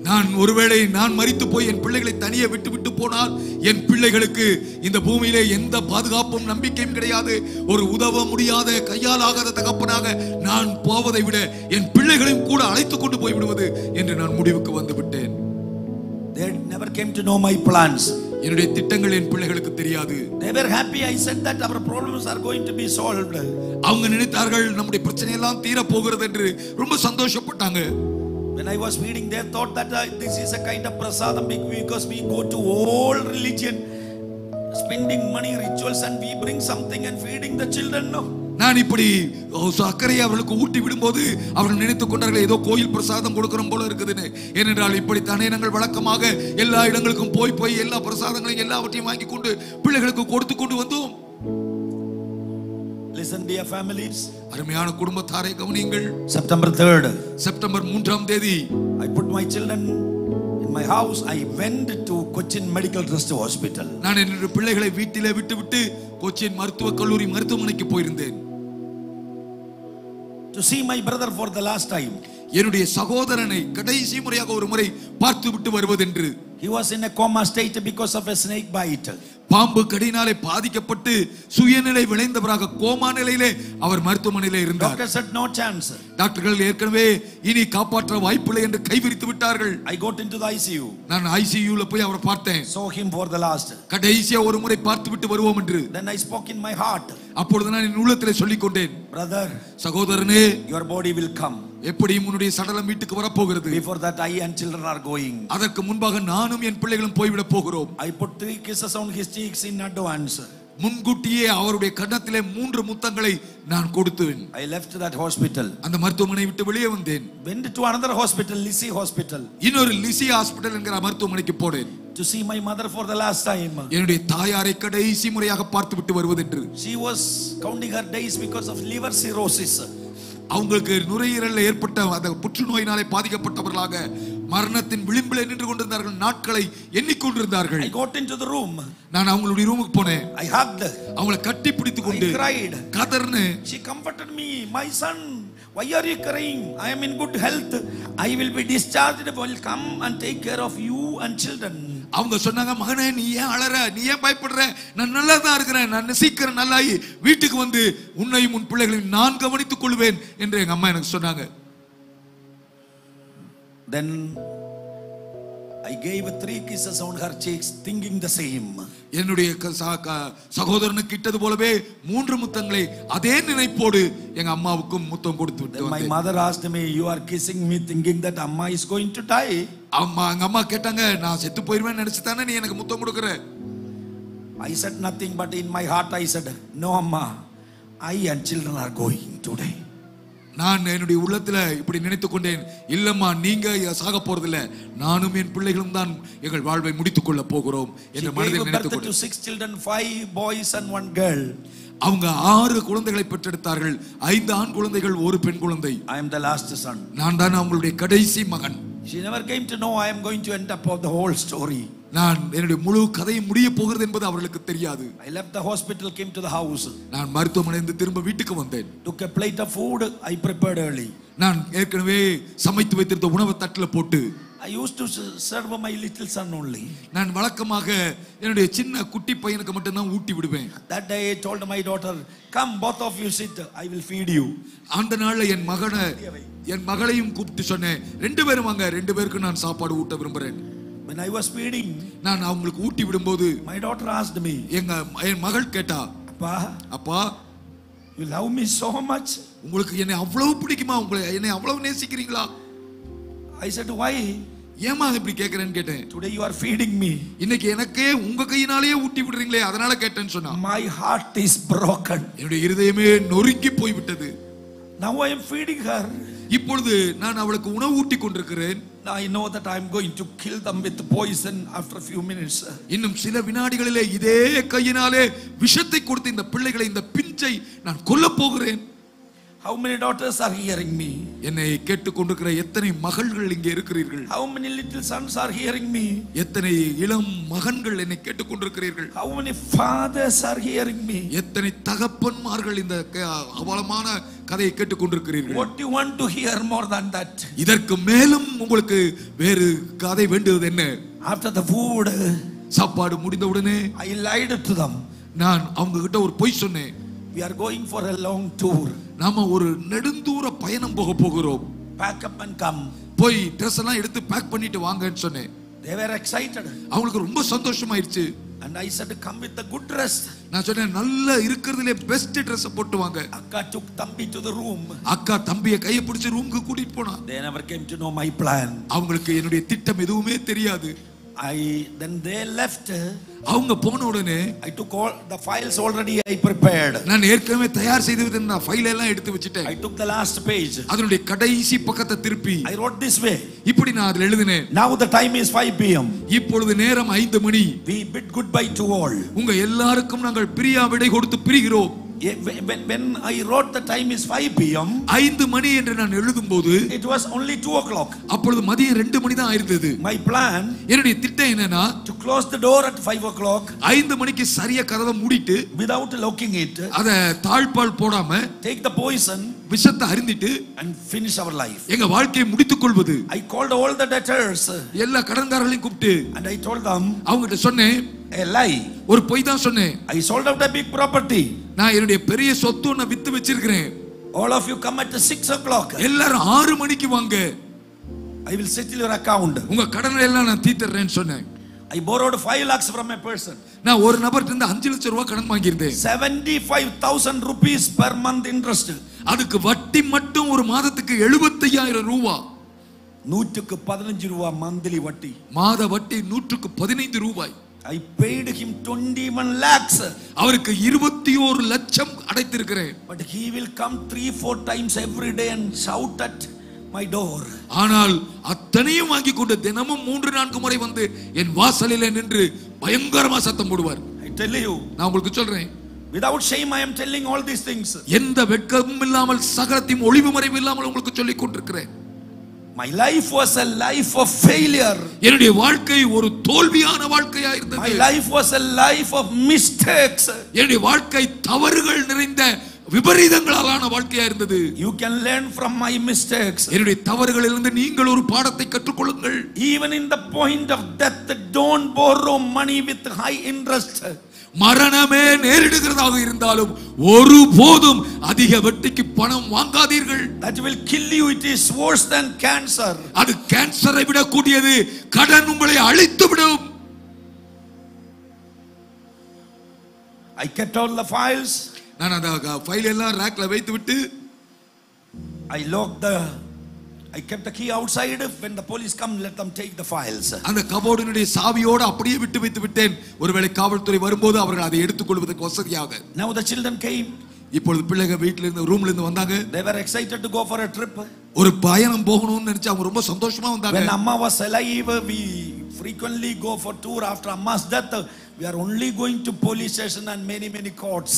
நான் ஒருவேளை நான் மரித்து போய் என் பிள்ளைகளை தனியே விட்டு போனால் என் பிள்ளைகளுக்கு இந்த பூமியிலே எந்த பாதுகாப்பும் நம்பிக்கையும் கிடையாது. ஒரு உதவ முடியாத கையால் ஆகாத தகப்பனாக நான் போவதை விட என் பிள்ளைகளையும் கூட அழைத்துக் கொண்டு போய் விடுவது என்று நான் முடிவுக்கு வந்து விட்டேன். They never came to know my plans. என்னுடைய திட்டங்கள் என் பிள்ளைகளுக்கு தெரியாது. They were happy. I said that our problems are going to be solved. அவங்க நினைத்தார்கள் நம்முடைய பிரச்சனை எல்லாம் தீர போகிறது என்று ரொம்ப சந்தோஷப்பட்டாங்க. When I was feeding, they thought that this is a kind of prasadam because we go to all religion, spending money, rituals, and we bring something and feeding the children. No. நான் இப்படி சர்க்கரையை அவர்களுக்கு ஊட்டி விடும்போது அவர்கள் நினைத்துக் கொண்டார்கள் ஏதோ கோயில் பிரசாதம் கொடுக்கிறோம் போல இருக்குதுன்னு. ஏனென்றால் இப்படித்தானே நாங்கள் வழக்கமாக எல்லா இடங்களுக்கும் போய் எல்லா பிரசாதங்களையும் எல்லாவற்றையும் வாங்கி கொண்டு பிள்ளைகளுக்கு கொடுத்து கொண்டு வந்தோம். Listen, dear families. அருமையான குடும்பத்தாரை கவனியுங்கள். September 3rd. செப்டம்பர் 3ஆம் தேதி I put my children in my house. I went to Cochin Medical Trust Hospital. நான் என்னுடைய பிள்ளைகளை வீட்டிலே விட்டு கொச்சின் மருத்துவக் கல்லூரி மருத்துவமனைக்கு போயிருந்தேன். To see my brother for the last time. என்னுடைய சகோதரனை கடைசி முறையாக ஒரு முறை பார்த்து விட்டு வருவதென்று. He was in a coma state because of a snake bite. பாம்பு கடினாலே பாதிக்கப்பட்டு சுயநிலை விளைந்தவராக கோமா நிலையிலே அவர் மருத்துவமனையிலே இருந்தார். Doctor said no chance. டாக்டர்கள் ஏற்கனவே இனி காப்பாற்ற வாய்ப்பில்லை என்று கைவிரித்து விட்டார்கள். I got into the ICU. நான் ஐசியூல போய் அவரை பார்த்தேன். Saw him for the last. கடைசியா ஒரு முறை பார்த்து விட்டு வருவோம் என்று. Then I spoke in my heart. அப்பொழுது நான் என் உள்ளத்திலே சொல்லிக் கொண்டேன், Brother, சகோதரனே, your body will come. எப்படியும் உன்னுடைய சடலம் வீட்டுக்கு வரப்போகிறது. Before that, I and children are going. அதற்கு முன்பாக நானும் என் பிள்ளைகளும் போய்விட போகிறோம். I put 3 kisses on his cheeks in advance. முன்கூட்டியே அவருடைய கன்னத்திலே 3 முத்தங்களை நான் கொடுத்தேன். I left that hospital. அந்த மருத்துவமனை விட்டு வெளியே வந்தேன். Went to another hospital, Lisi Hospital. இன்னொரு லிசி ஹாஸ்பிடல் என்கிற மருத்துவமனைக்கு போனேன். To see my mother for the last time. என்னுடைய தாயாரை கடைசி முறையாக பார்த்து விட்டு வருவதென்று. She was counting her days because of liver cirrhosis. அவங்களுக்கு நுரையீரலில் ஏற்பட்ட அந்த புற்றுநோயினாலே பாதிக்கப்பட்டவர்களாக மரணத்தின் விளிம்பிலே நின்று கொண்டிருந்தார்கள். நாட்களை எண்ணிக்கொண்டிருந்தார்கள். I got into the room. நான் அவங்களுடைய ரூமுக்கு போனேன். I hugged. அவங்களை கட்டி பிடித்துக் கொண்டு I cried. கதர்னு. She comforted me. My son, why are you crying? I am in good health. I will be discharged. I will come and take care of you and children. அவங்க சொன்னாங்க, மகனே நீ ஏன் அழற, நீ ஏன் பயப்படுற, நான் நல்லா தான் இருக்கிறேன், நான் சீக்கிரம் நல்லாயி வீட்டுக்கு வந்து உன்னையும் உன் பிள்ளைகளையும் நான் கவனித்துக் கொள்வேன் என்று எங்க அம்மா எனக்கு சொன்னாங்க. Then I gave 3 kisses on her cheeks thinking the same. என்னுடைய சகோதரனுக்கு கிட்டது போலவே 3 முத்தங்களை அதே நினைப்போடு எங்க அம்மாவுக்கும் முத்தம் கொடுத்து விட்டு My mother asked me, you are kissing me thinking that Amma is going to die. எங்க அம்மா கேட்டாங்க, நான் செத்து போயிருவேன்னு நினைச்சு தானே நீ எனக்கு முத்தம் கொடுக்கற? I said nothing, but in my heart I said, no Amma, I and children are going today. நான் என்னுடைய உள்ளத்துல இப்படி நினைத்துக் கொண்டேன், இல்லம்மா நீங்க சாக போறதில்ல, நானும் என் பிள்ளைகளும் தான் எங்கள் வாழ்வை முடித்துக் கொள்ள போகிறோம் என்று மனதில் நினைத்துக் கொண்டேன். 6 children, 5 boys and 1 girl. அவங்க 6 குழந்தைகளை பெற்றெடுத்தார்கள். 5 ஆண் குழந்தைகள், 1 பெண் குழந்தை. I am the last son. நான் தான் அவங்களுடைய கடைசி மகன். She never came to know I am going to end up of the whole story. நான் என்னுடைய முழு கதை முடிய போகிறது என்பது அவர்களுக்கு தெரியாது. I left the hospital, came to the house. நான் மருத்துவமனையிலிருந்து திரும்ப வீட்டுக்கு வந்தேன். Took a plate of food I prepared early. நான் ஏற்கனவே சமைத்து வைத்திருந்த உணவை தட்டில் போட்டு I used to serve my little son only. நான் வழக்கமாக என்னுடைய சின்ன குட்டி பையனுக்கு மட்டும் தான் ஊட்டி விடுவேன். That day I told my daughter, come both of you sit, I will feed you. அந்த நாள்ல என் மகளையும் கூப்பிட்டு சொன்னேன், 2 பேரும் வாங்க, 2 பேருக்கு நான் சாப்பாடு ஊட்ட விரும்புறேன். When I was feeding, நான் அவங்களுக்கு ஊட்டி விடும்போது my daughter asked me, என் மகள் கேட்டா, அப்பா you love me so much? உங்களுக்கு என்னை அவ்வளவு பிடிக்குமா? என்னை அவ்வளவு நேசிக்கிறீங்களா? I said, why? ஏமா இப்படி கேக்குறேன்னு கேட்டேன். Today you are feeding me. இன்னைக்கு எனக்கே உங்க கையினாலேயே ஊட்டி விடுறீங்களே, அதனால கேட்டேன்னு சொன்னா. My heart is broken. என்னுடைய இருதயமே நொறுங்கி போய் விட்டது. Now I am feeding her. இப்பொழுது நான் அவளுக்கு உணவு ஊட்டி கொண்டிருக்கிறேன். I know that I am going to kill them with poison after a few minutes. இன்னும் சில வினாடிகளிலே இதே கையினாலே விஷத்தை கொடுத்து இந்த பிள்ளைகளை, இந்த பிஞ்சை நான் கொல்ல போகிறேன். How many daughters are hearing me? என்னை கேட்டுக்கொண்டிருக்கிற எத்தனை மகள்கள் இங்கே இருக்கிறீர்கள்? How many little sons are hearing me? எத்தனை இளம் மகன்கள் என்னை கேட்டுக்கொண்டிருக்கிறீர்கள்? How many fathers are hearing me? எத்தனை தகப்பன்மார்கள் இந்த அவலமான கதையை கேட்டுக்கொண்டிருக்கிறீர்கள்? What do you want to hear more than that? இதற்கு மேலும் உங்களுக்கு வேறு கதை வேண்டுவது என்ன? After the food, சாப்பாடு முடிந்தவுடனே I lied to them. நான் அவங்க கிட்ட ஒரு பொய் சொன்னேன். We are going for a long tour. நாம ஒரு நெடுந்தூர பயணம் போக போகிறோம். Pack up and come. போய் ட்ரெஸ் எல்லாம் எடுத்து பேக் பண்ணிட்டு வாங்கன்னு சொன்னேன். They were excited. அவங்களுக்கு ரொம்ப சந்தோஷமாயிருச்சு. And I said, come with the good dress. நான் சொன்னேன், நல்ல இருக்கிறதுலே பெஸ்ட் Dress போட்டு வாங்க. Akka took Thambi to the room. அக்கா தம்பியை கையை பிடிச்சு ரூமுக்கு கூட்டிட்டு போனா. They never came to know my plan. அவங்களுக்கு என்னுடைய திட்டம் எதுவுமே தெரியாது. Then they left. அவங்க போன உடனே I took all the files already I prepared. நான் ஏற்கனவே தயார் செய்து வைத்திருந்த ஃபைல் எல்லாம் எடுத்து வச்சிட்டேன். I took the last page. அதனுடைய கடைசி பக்கத்தை திருப்பி I wrote this way. இப்படி நான் அதில் எழுதினேன். Now the time is 5 p.m. இப்பொழுது நேரம் 5 மணி. We bid goodbye to all. உங்க எல்லாருக்கும் நாங்கள் பிரியா விடை கொடுத்து பிரிகிறோம். When I wrote the time is 5 p.m. 5 மணி என்று நான் எழுதும்போது it was only 2 o'clock. அப்பொழுது மதியம் 2 மணி தான் ஆயிருந்தது. My plan, என்னுடைய திட்டம் என்னன்னா, to close the door at 5 o'clock. 5 மணிக்கு சரியா கதவை மூடிட்டு without locking it. அத தாழ்பால் போடாம take the poison. விஷத்தை அருந்திட்டு and finish our life. எங்க வாழ்க்கையை முடித்துக் கொள்வது. I called all the debtors. எல்லா கடன்காரர்களையும் கூப்பிட்டு and I told them, அவங்ககிட்ட சொன்னேன், a lie. ஒரு பொய் தான் சொன்னேன். I sold out a big property. நான் என்னுடைய பெரிய சொத்து நான் வித்து வச்சிருக்கிறேன். all of you come at 6 o'clock. எல்லாரும் 6 மணிக்கு வாங்க. I will settle your account. உங்க கடனை எல்லாம் நான் தீர்த்தறேன்னு சொன்னேன். I borrowed 5 lakhs from a person. நான் ஒரு நபர்ட்ட இருந்து 5 லட்சம் ரூபாய் கடன் வாங்கியிருந்தேன். 75,000 rupees per month interest. அதுக்கு வட்டி மட்டும் ஒரு மாதத்துக்கு 75,000 ரூபாய். 115 ரூபாய் monthly வட்டி. மாத வட்டி 115 ரூபாய். I paid him 21 lakhs. அவருக்கு 21 லட்சம் அடைத்திருக்கிறேன். But he will come 3-4 times every day and shout at my door. ஆனால் அத்தனையும் வாங்கி கொண்டு தினமும் 3-4 முறை வந்து என் வாசலிலே நின்று பயங்கரமா சத்தம் போடுவார். I tell you, நான் உங்களுக்கு சொல்றேன், without shame I am telling all these things. எந்த வெட்கமும் இல்லாமல் சகலத்தையும் ஒளிவு மறைவு இல்லாமல் உங்களுக்கு சொல்லிக் கொண்டிருக்கிறேன். My life was a life of failure. என்னுடைய வாழ்க்கை ஒரு தோல்வியான வாழ்க்கையா இருந்தது. My life was a life of mistakes. என்னுடைய வாழ்க்கை தவறுகள் நிறைந்த விபரீதங்களாலான வாழ்க்கையா இருந்தது. You can learn from my mistakes. என்னுடைய தவறுகளிலிருந்து நீங்கள் ஒரு பாடத்தை கற்றுக்கொள்ளுங்கள். Even in the point of death, don't borrow money with high interest. மரணமே நேரிடுகிறதாக இருந்தாலும் ஒருபோதும் அதிக வட்டிக்கு பணம் வாங்காதீர்கள். That will kill you. It is worse than cancer. அது கேன்சரை விட கூடியது. கடன் உங்களை அழித்து விடும். I kept all the files. நான் அந்த ஃபைல் எல்லாம் ரேக்ல வைத்து விட்டு I kept the key outside. When the police come, let them take the files. அந்த கபோர்டினுடைய சாவியோடு அப்படியே விட்டு வைத்து விட்டேன். ஒருவேளை காவல்துறை வரும்போது அவர்கள் அதை எடுத்துக்கொள்வதற்கு வசதியாக. Now the children came. இப்பொழுது பிள்ளைகள் வீட்ல இருந்து ரூம்ல இருந்து வந்தாங்க. They were excited to go for a trip. ஒரு பயணம் போகணும்னு நினைச்சு அவங்க ரொம்ப சந்தோஷமா வந்தாங்க. When Amma was alive, we frequently go for tour. After Amma's death, we are only going to police station and many courts.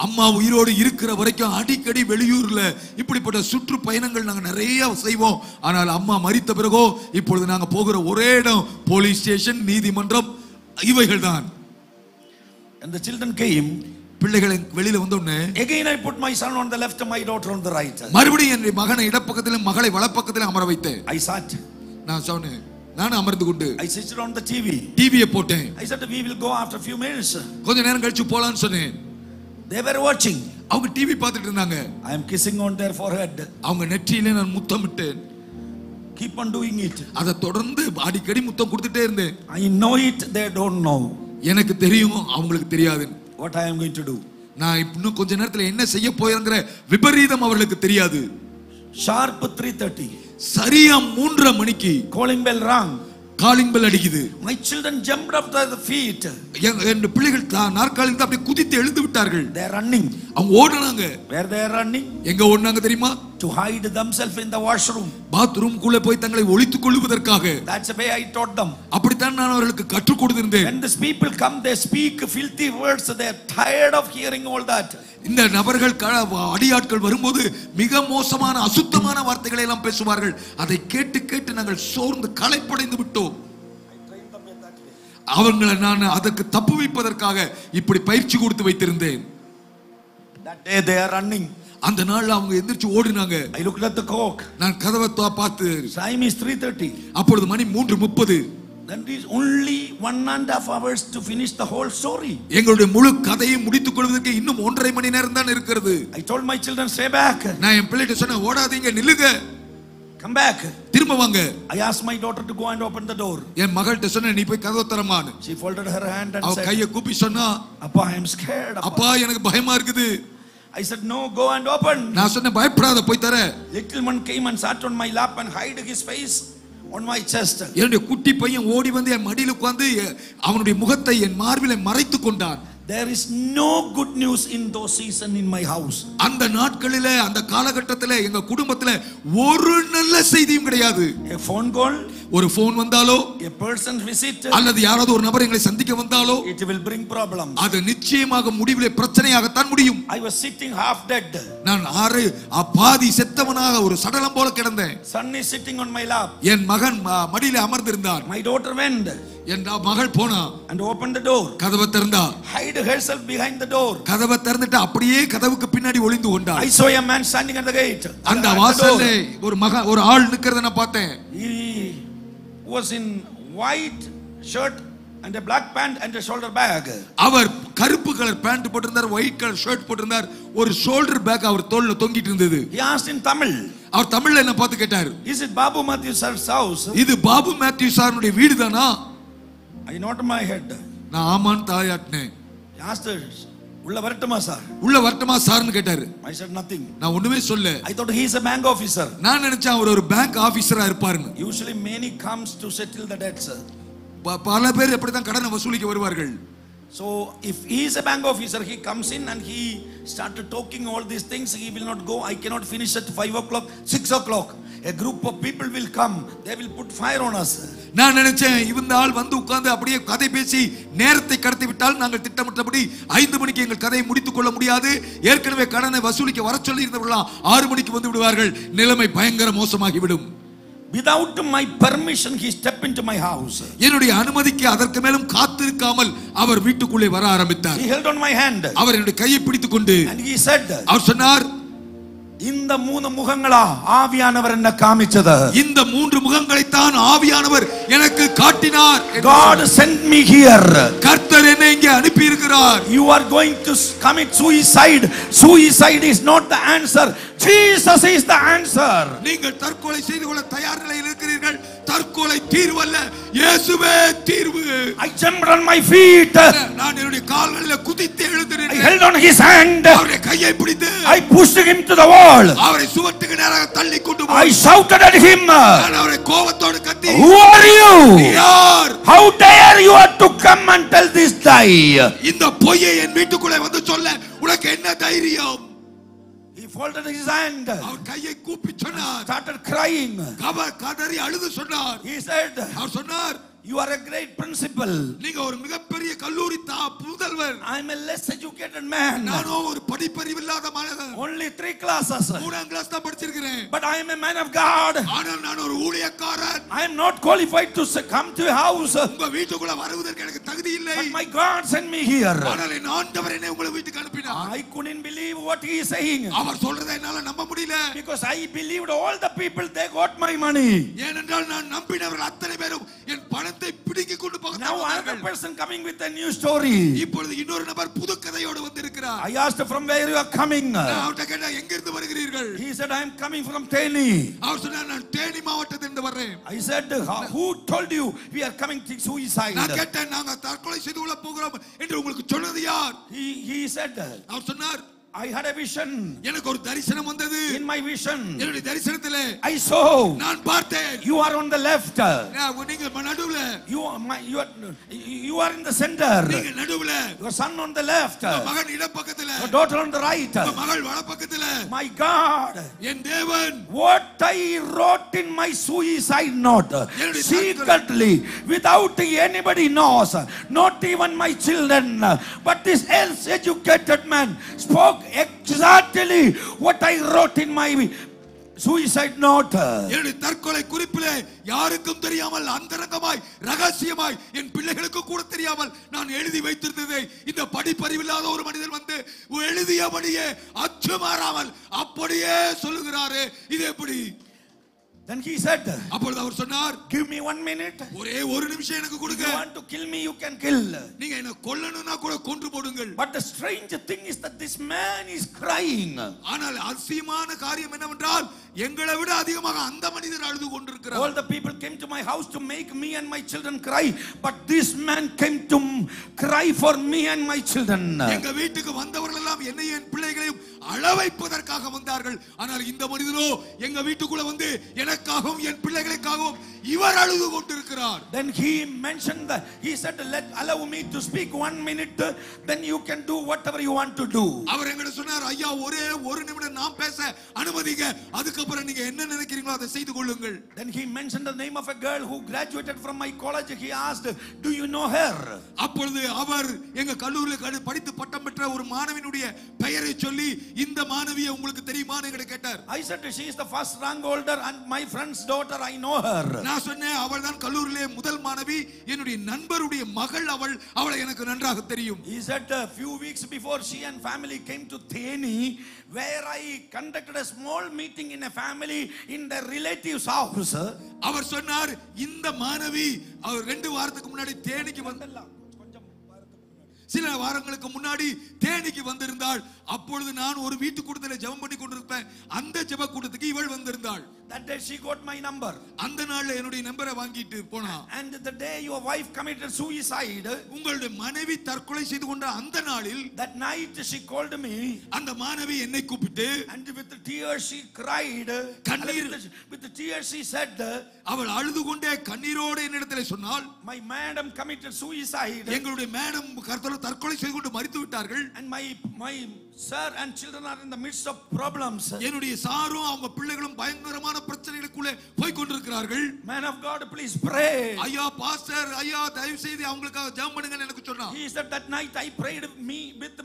அம்மா உயிரோடு இருக்கிற வரைக்கும் அடிக்கடி வெளியூர்ல இப்படிப்பட்ட சுற்று பயணங்கள் நாங்க நிறைய செய்வோம். ஆனால் அம்மா மரித்த பிறகோ இப்பொழுது நாங்க போகிற ஒரே இடம் போலீஸ் ஸ்டேஷன், நீதிமன்றம், இவைகள் தான். And the children came. பிள்ளைகளை வெளியில வந்த உடனே again I put my son on the left, my daughter on the right. மறுபடியும் என் மகனை இடப்பக்கத்திலும் மகளை வலப்பக்கத்திலும் அமர வைத்தேன். I sat. நான் சொன்னேன், நான் அமர்ந்து கொண்டு I switched on the TV. டிவியை போட்டேன். I said we will go after a few minutes. கொஞ்ச நேரம் கழிச்சு போலாம்னு சொன்னேன். They were watching. அவங்க டிவி பார்த்துட்டு இருந்தாங்க. I am kissing on their forehead. அவங்க நெற்றியில நான் முத்தமிட்டேன். Keep on doing it. அத தொடர்ந்து அடிக்கடி முத்தம் கொடுத்துட்டே இருந்தேன். I know it, they don't know. எனக்கு தெரியும், அவங்களுக்கு தெரியாது. What I am going to do. நான் இன்னும் கொஞ்ச நேரத்துல என்ன செய்ய போறேங்கற விபரீதம் அவர்களுக்கு தெரியாது. Sharp 3:30. சரியா 3:30 மணிக்கு calling bell rang. Calling bell அடிக்குது. My children jumped up to the feet. என் பிள்ளைகள் நாற்காலில அப்படியே குதித்து எழுந்து விட்டார்கள். They are running. அவங்க ஓடுனாங்க. Where they are running? எங்க ஓடுனாங்க தெரியுமா? To hide themselves in the washroom. Bathroom குள்ள போய் தங்களை ஒளித்துக் கொள்வதற்காக. That's the way I taught them. அப்படித்தான் நான் அவர்களுக்கு கற்றுக் கொடுத்திருந்தேன். When these people come, they speak filthy words. They are tired of hearing all that. இந்த நபர்கள் அடியாட்கள் வரும்போது மிக மோசமான அசுத்தமான வார்த்தைகளை எல்லாம் பேசுவார்கள். அதை கேட்டு கேட்டு நாங்கள் சோர்ந்து களைப்படைந்து விட்டோம். அவங்களை நான் அதற்கு தப்பு வைப்பதற்காக இப்படி பயிற்சி கொடுத்து வைத்திருந்தேன். That day they are running. அந்த நாள்ல அவங்க எந்திரிச்சு ஓடினாங்க. I looked at the clock. நான் கதவை பார்த்து Time is 3:30. அப்பொழுது மணி 3:30. Then it is only 1.5 hours to finish the whole story. எங்களுடைய முழு கதையை முடித்துக் கொள்வதற்கு இன்னும் 1.5 மணி நேரம் தான் இருக்கிறது. I told my children, stay back. நான் என் பிள்ளைகிட்ட சொன்னேன், ஓடாதீங்க, நில்லுங்க, come back. திரும்ப வாங்க. I asked my daughter to go and open the door. என் மகள்கிட்ட சொன்னேன், நீ போய் கதவை திறமான்னு. She folded her hand and அவ said, கையை கூப்பி சொன்னா, Appa, I am scared. அப்பா எனக்கு பயமா இருக்குது. I said, no, go and open. நான் சொன்னேன், பயப்படாத, போய் தர. Little one came and sat on my lap and hid his face on my chest. என்னுடைய குட்டி பையன் ஓடி வந்து என் மடியில உட்கார்ந்து அவனுடைய முகத்தை என் மார்பிலே மறைத்துக் கொண்டான். There is no good news in those seasons in my house. அந்த நாட்களிலே அந்த காலகட்டத்திலே எங்க குடும்பத்திலே ஒரு நல்ல செய்தியும் கிடையாது. A phone call, ஒரு போன் வந்தாலோ, a person visit, அல்லது யாராவது ஒரு நபர் எங்களை சந்திக்க வந்தாலோ, it will bring problems. அது நிச்சயமாக முடிவிலே பிரச்சனையாகத்தான் முடியும். I was sitting half dead. நான் பாதி செத்தவனாக ஒரு சடலம் போல கிடந்தேன். Son is sitting on my lap. என் மகன் மடியிலே அமர்ந்திருந்தான். My daughter went என் மகள் போனா and opened the door. கதவை திறந்தா. Hide herself behind the door. கதவை திறந்துட்டு அப்படியே கதவுக்கு பின்னாடி ஒளிந்து கொண்டாள். I saw a man standing at the gate. அந்த வாசல்ல ஒரு ஆள் நிக்கிறத நான் பார்த்தேன். He was in white shirt and a black pant and a shoulder bag. அவர் கருப்பு கலர் பேண்ட் போட்டிருந்தார், ஒயிட் கலர் ஷர்ட் போட்டிருந்தார், ஒரு ஷோல்டர் பேக் அவர் தோள்ல தொங்கிட்டு இருந்தது. He asked in Tamil. அவர் தமிழ்ல என்ன பார்த்து கேட்டார், Is it Babu Matthew sir's house? இது பாபு மேத்யூ சாருடைய வீடு தானா? I nodded my head. நான் ஆமான்னு தலையாட்டினேன். He asked, உள்ள வரட்டுமா சார்? உள்ள வரட்டுமா சார்னு கேட்டாரு. I said nothing. நான் ஒண்ணுமே சொல்ல. I thought he is a bank officer. நான் நினைச்சேன் அவர் ஒரு பேங்க் ஆபீசரா இருப்பாருன்னு. Usually many comes to settle the debts. பல பேர் எப்படிதான் கடனை வசூலிக்க வருவார்கள். So if he is a bank officer, he comes in and he started talking all these things. He will not go. I cannot finish at 5 o'clock, 6 o'clock. A group of people will come. They will put fire on us. நான் நினைச்சேன் இந்த ஆள் வந்து உட்கார்ந்து அப்படியே கதை பேசி நேரத்தை கடத்தி விட்டால் நாங்கள் திட்டமிட்டபடி 5 மணிக்கு எங்கள் கதையை முடித்துக் கொள்ள முடியாது. ஏற்கனவே கடனை வசூலிக்க வர சொல்லி இருந்தவர்களாம் 6 மணிக்கு வந்து விடுவார்கள். நிலைமை பயங்கர மோசமாகிவிடும். Without my permission, he stepped into my house. என்னுடைய அனுமதிக்கு அதற்கு மேலும் காத்திருக்காமல் அவர் வீட்டுக்குள்ளே வர ஆரம்பித்தார். He held on my hand. அவர் என்னுடைய கையை பிடித்துக் கொண்டு and he said, அவர் சொன்னார், இந்த மூணு முகங்களா ஆவியானவர் என்ன காமிச்சது? இந்த மூன்று முகங்களை தான் ஆவியானவர் எனக்கு காட்டினார். God sent me here. கர்த்தர் என்னை இங்கே அனுப்பி இருக்கிறார். You are going to commit suicide. Suicide is not the answer. Jesus is the answer. நீங்கள் தற்கொலை செய்து கொள்ள தயார் நிலையில் இருக்கிறீர்கள். தற்கொலை தீர்வு அல்ல, இயேசுவே தீர்வு. I jumped on my feet. நான் என்னுடைய கால்களில் குதித்து எழுந்தினேன். I held on his hand. அவருடைய கையை பிடித்து I pushed him to the wall. அவரை சுவற்றுக்கு நேராக தள்ளி கொண்டு I shouted at him. நான் அவரை கோபத்தோடு கத்தி, Who are you? யார்? How dare you to come and tell this lie? இந்த பொய்யை என் வீட்டுக்குள்ளே வந்து சொல்ல உனக்கு என்ன தைரியம்? He folded his hand. அவர் கையை கூப்பி சொன்னார். Started crying. கதறி அழுது சொன்னார். He said, அவர் சொன்னார், you are a great principal. நீங்க ஒரு மிகப்பெரிய கல்லூரி முதல்வர். I am a less educated man. நானோ ஒரு படிப்பறிவில்லாத மனிதன். Only 3 classes. 3ஆம் கிளாஸ் தான் படிச்சிருக்கிறேன். But I am a man of God. ஆனால் நான் ஒரு ஊழியக்காரன். I am not qualified to come to your house. உங்க வீட்டுக்குள்ள வருவதற்கு எனக்கு தகுதி இல்லை. But my God sent me here. ஆனால் என் ஆண்டவர் என்னை உங்க வீட்டுக்கு அனுப்பினார். I couldn't believe what he is saying. அவர் சொல்றதை என்னால நம்ப முடியல. Because I believed all the people, they got my money. ஏனென்றால் நான் நம்பினவர்கள் அத்தனை பேரும் என் பணத்தை பிடுங்கி கொண்டு போக Now another person coming with a new story. இப்பொழுது இன்னொரு நபர் புது கதையோடு வந்திருக்கிறார். I asked from where you are coming. நான் அவர்ட்ட கேட்டேன், எங்க இருந்து வருகிறீர்கள்? He said, I am coming from Theni. அவர் சொன்னார், நான் தேனி மாவட்டத்திலிருந்து வர்றேன். I said, who told you we are coming to suicide? நான் கேட்டேன், நாங்க தற்கொலை செய்து கொள்ள போகிறோம் என்று உங்களுக்கு சொன்னது யார்? He said, அவர் சொன்னார், I had a vision. எனக்கு ஒரு தரிசனம் வந்தது. In my vision, என்னுடைய தரிசனத்திலே I saw நான் பார்த்தேன். you are on the left. நீங்க நடுவுல. You are in the center. நீங்க நடுவுல. Your son on the left. மகன் இடப் பக்கத்துல. Your daughter on the right. மகள் வல பக்கத்துல. My God. என் தேவன். What I wrote in my suicide note secretly without anybody knows, not even my children, but this else educated man spoke exactly what I wrote in my suicide note. என்னுடைய தற்கொலை குறிப்பிலே யாருக்கும் தெரியாமல் அந்தரங்கமாய் ரகசியமாய் என் பிள்ளைகளுக்கு கூட தெரியாமல் நான் எழுதி வைத்திருந்ததை இந்த படிப்பறிவில்லாத ஒரு மனிதன் வந்து எழுதியபடியே அச்சமாறாமல் அப்படியே சொல்லுகிறாரே, இது எப்படி? Then he said, அப்பொழுது அவர் சொன்னார், give me 1 minute. ஒரே ஒரு நிமிஷம் எனக்கு கொடுங்க. You want to kill me, you can kill. நீங்க என்ன கொல்லணும்னா கூட கொன்று போடுங்கள். But the strange thing is that this man is crying. ஆனால் அதிசயமான காரியம் என்னவென்றால் எங்களை விட அதிகமாக அந்த மனிதர் அழுது கொண்டிருக்கிறார். All the people came to my house to make me and my children cry, but this man came to cry for me and my children. எங்க வீட்டுக்கு வந்தவர்கள் எல்லாம் என்னையும் என் பிள்ளைகளையும் அழ வைப்பதற்காக வந்தார்கள். ஆனால் இந்த மனிதனோ எங்க வீட்டுக்குள்ள வந்து எனக்காகவும் என் பிள்ளைகளுக்காகவும் இவர் அழுது கொண்டிருக்கிறார். Then he mentioned that he said, allow me to speak 1 minute, then you can do whatever you want to do. அவர் எங்களை சொன்னார், ஐயா ஒரே ஒரு நிமிடம் நான் பேச அனுமதிங்க, அதுக்கப்புறம் நீங்க என்ன நினைக்கிறீங்களோ அதை செய்து கொள்ளுங்கள். Then he mentioned the name of a girl who graduated from my college. He asked, do you know her? அப்பொழுது அவர் எங்க கல்லூரியில் படித்து பட்டம் பெற்ற ஒரு மாணவியினுடைய பெயரை சொல்லி, இந்த மாணவியை உங்களுக்கு தெரியுமான்னு எங்களை கேட்டார். I said, she is the first rank holder and my friend's daughter, I know her. நான் சொன்னேன், அவள் தான் கல்லூரியிலே முதல் மாணவி, என்னுடைய நண்பருடைய மகள் அவள், அவளை எனக்கு நன்றாக தெரியும். He said, a few weeks before she and family came to Theni, where I conducted a small meeting in a family in the relatives house. அவர் சொன்னார், இந்த மாணவி அவர் 2 வாரத்துக்கு முன்னாடி தேனிக்கு வந்தல்ல, சில வாரங்களுக்கு முன்னாடி தேனிக்கு வந்திருந்தாள். அப்பொழுது நான் ஒரு வீட்டு கூட்டத்தில் ஜெபம் பண்ணி கொண்டிருப்பேன். அந்த ஜெப கூட்டத்துக்கு இவள் வந்திருந்தாள். That day she got my number. அந்த நாள்ல என்னுடைய நம்பரை வாங்கிட்டு போனா. And the day your wife committed suicide, உங்களுடைய மனைவி தற்கொலை செய்து கொண்ட அந்த நாளில், that night she called me. அந்த மாணவி என்னை கூப்பிட்டு, and with the tears she cried. With the tears she said, அவள் அழுது கொண்டே கண்ணீரோடு என்னிடத்தில் சொன்னாள், my madam committed suicide. எங்களுடைய மேடம் தற்கொலை செய்து கொண்டு மரித்து விட்டார்கள். And my sir and children are in the midst of problems. என்னுடைய சாரும் அவங்க பிள்ளைகளும் பயங்கரமான பிரச்சனைகளுக்குள்ளே போய் கொண்டிருக்கிறார்கள். Man of God, please pray. ஐயா பாஸ்டர், ஐயா தயவு செய்து அவங்களுக்காக ஜெபம் பண்ணுங்கன்னு எனக்கு சொன்னார். He said that night I prayed with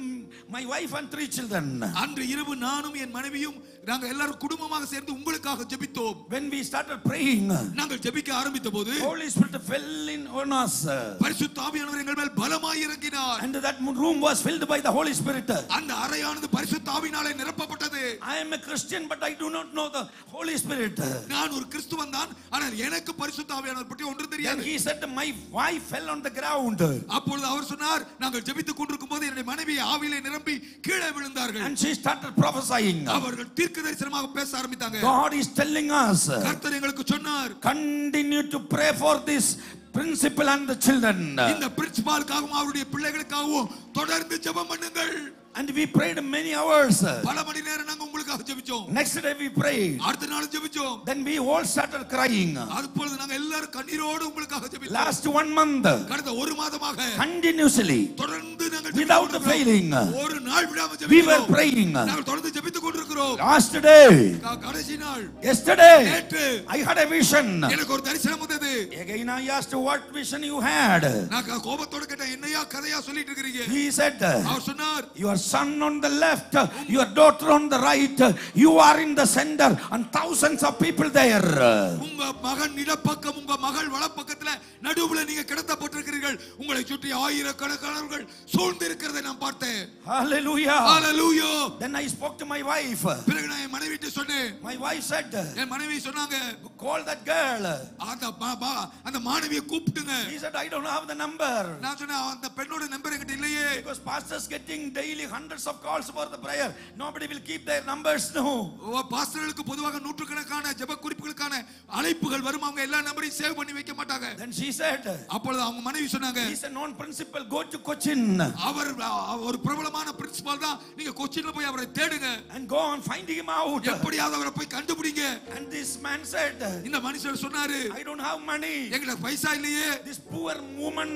my wife and 3 children. அன்று இரவு நானும் என் மனைவியும் நாங்க எல்லாரும் குடும்பமாக சேர்ந்து உங்களுக்காக ஜெபித்தோம். When we started praying, நாங்கள் ஜெபிக்க ஆரம்பித்தபோது Holy Spirit fell in on us. பரிசுத்த ஆவியானவர் எங்கள் மேல் பலமாய் இறங்கினார். And that room was filled by the Holy Spirit. அந்த அறை மலையானது பரிசுத்த ஆவியினாலே நிரப்பப்பட்டது. I am a Christian but I do not know the Holy Spirit. நான் ஒரு கிறிஸ்துவன் தான், ஆனால் எனக்கு பரிசுத்த ஆவியானவர் பற்றி ஒன்றும் தெரியாது. Then he said my wife fell on the ground. அப்பொழுது அவர் சொன்னார், நாங்கள் ஜெபித்துக் கொண்டிருக்கும் போது என்னுடைய மனைவி ஆவியிலே நிரம்பி கீழே விழுந்தார்கள். And she started prophesying. அவர்கள் தீர்க்கதரிசனமாக பேச ஆரம்பித்தாங்க. God is telling us, கர்த்தர் எங்களுக்கு சொன்னார், continue to pray for this principal and the children. இந்த பிரின்சிபாலுக்காகவும் அவருடைய பிள்ளைகளுக்காகவும் தொடர்ந்து ஜெபம் பண்ணுங்கள். And we prayed many hours. பல மணி நேரம் நாங்க உங்களுக்காக ஜெபிச்சோம். Next day we prayed. அடுத்த நாள் ஜெபிச்சோம். Then we all started crying. அப்பொழுது நாங்க எல்லாரும் கண்ணீரோடு உங்களுக்காக ஜெபித்தோம். Last 1 month. கடந்த ஒரு மாதமாக continuously தொடர்ந்து நாங்கள் without failing. ஒரு நாள் விடாம We ஜெபிக்கிறோம். were praying. நாங்கள் தொடர்ந்து ஜெபித்துக் கொண்டிருக்கிறோம். Last day. கடைசி நாள். Yesterday. நேற்று I had a vision. எனக்கு ஒரு தரிசனம் வந்தது. Again I asked what vision you had. நான் கோபத்தோட கேட்டேன், என்னையா கதையா சொல்லிட்டு இருக்கீங்க? He said, அவர் சொன்னார், your son on the left, your daughter on the right, you are in the center and thousands of people there. உங்க மகன் இடப்பக்கம், உங்க மகள் வலப்பக்கத்துல நடுவுல நீங்க கிடத்தப்பட்டிருக்கிறீர்கள். உங்களை சுற்றி ஆயிரக்கணக்கானவர்கள் சூழ்ந்து இருக்கிறதை நான் பார்த்தேன். Hallelujah. Hallelujah. Then I spoke to my wife. பிறகு நான் என் மனைவிட்ட சொன்னேன். My wife said, என் மனைவி சொன்னாங்க, call that girl. அந்த மாணவியை கூப்பிடுங்க. He said, I don't have the number. நான் சொன்னேன், அந்த பெண்ணோட நம்பர் என்கிட்ட இல்லையே. Because pastors getting daily hundreds of calls for the prayer. Nobody will keep their numbers. No. பாஸ்டர்களுக்கு பொதுவாக நூற்றுக்கணக்கான ஜெப குறிப்புகளுக்கான அழைப்புகள் வரும், அவங்க எல்லா நம்பரையும் சேவ் பண்ணி வைக்க மாட்டாங்க. Then she said, அப்பொழுது அவங்க மனைவி சொன்னாங்க, he is a known principal, go to Cochin. அவர் ஒரு பிரபலமான பிரின்சிபால் தான், நீங்க கொச்சின்ல போய் அவரை தேடுங்க. And go on finding him out. எப்படியாவது அவரை போய் கண்டுபிடிங்க. And this man said, இந்த மனுஷர் சொன்னாரு, I don't have money. என்கிட்ட பைசா இல்லையே. This poor woman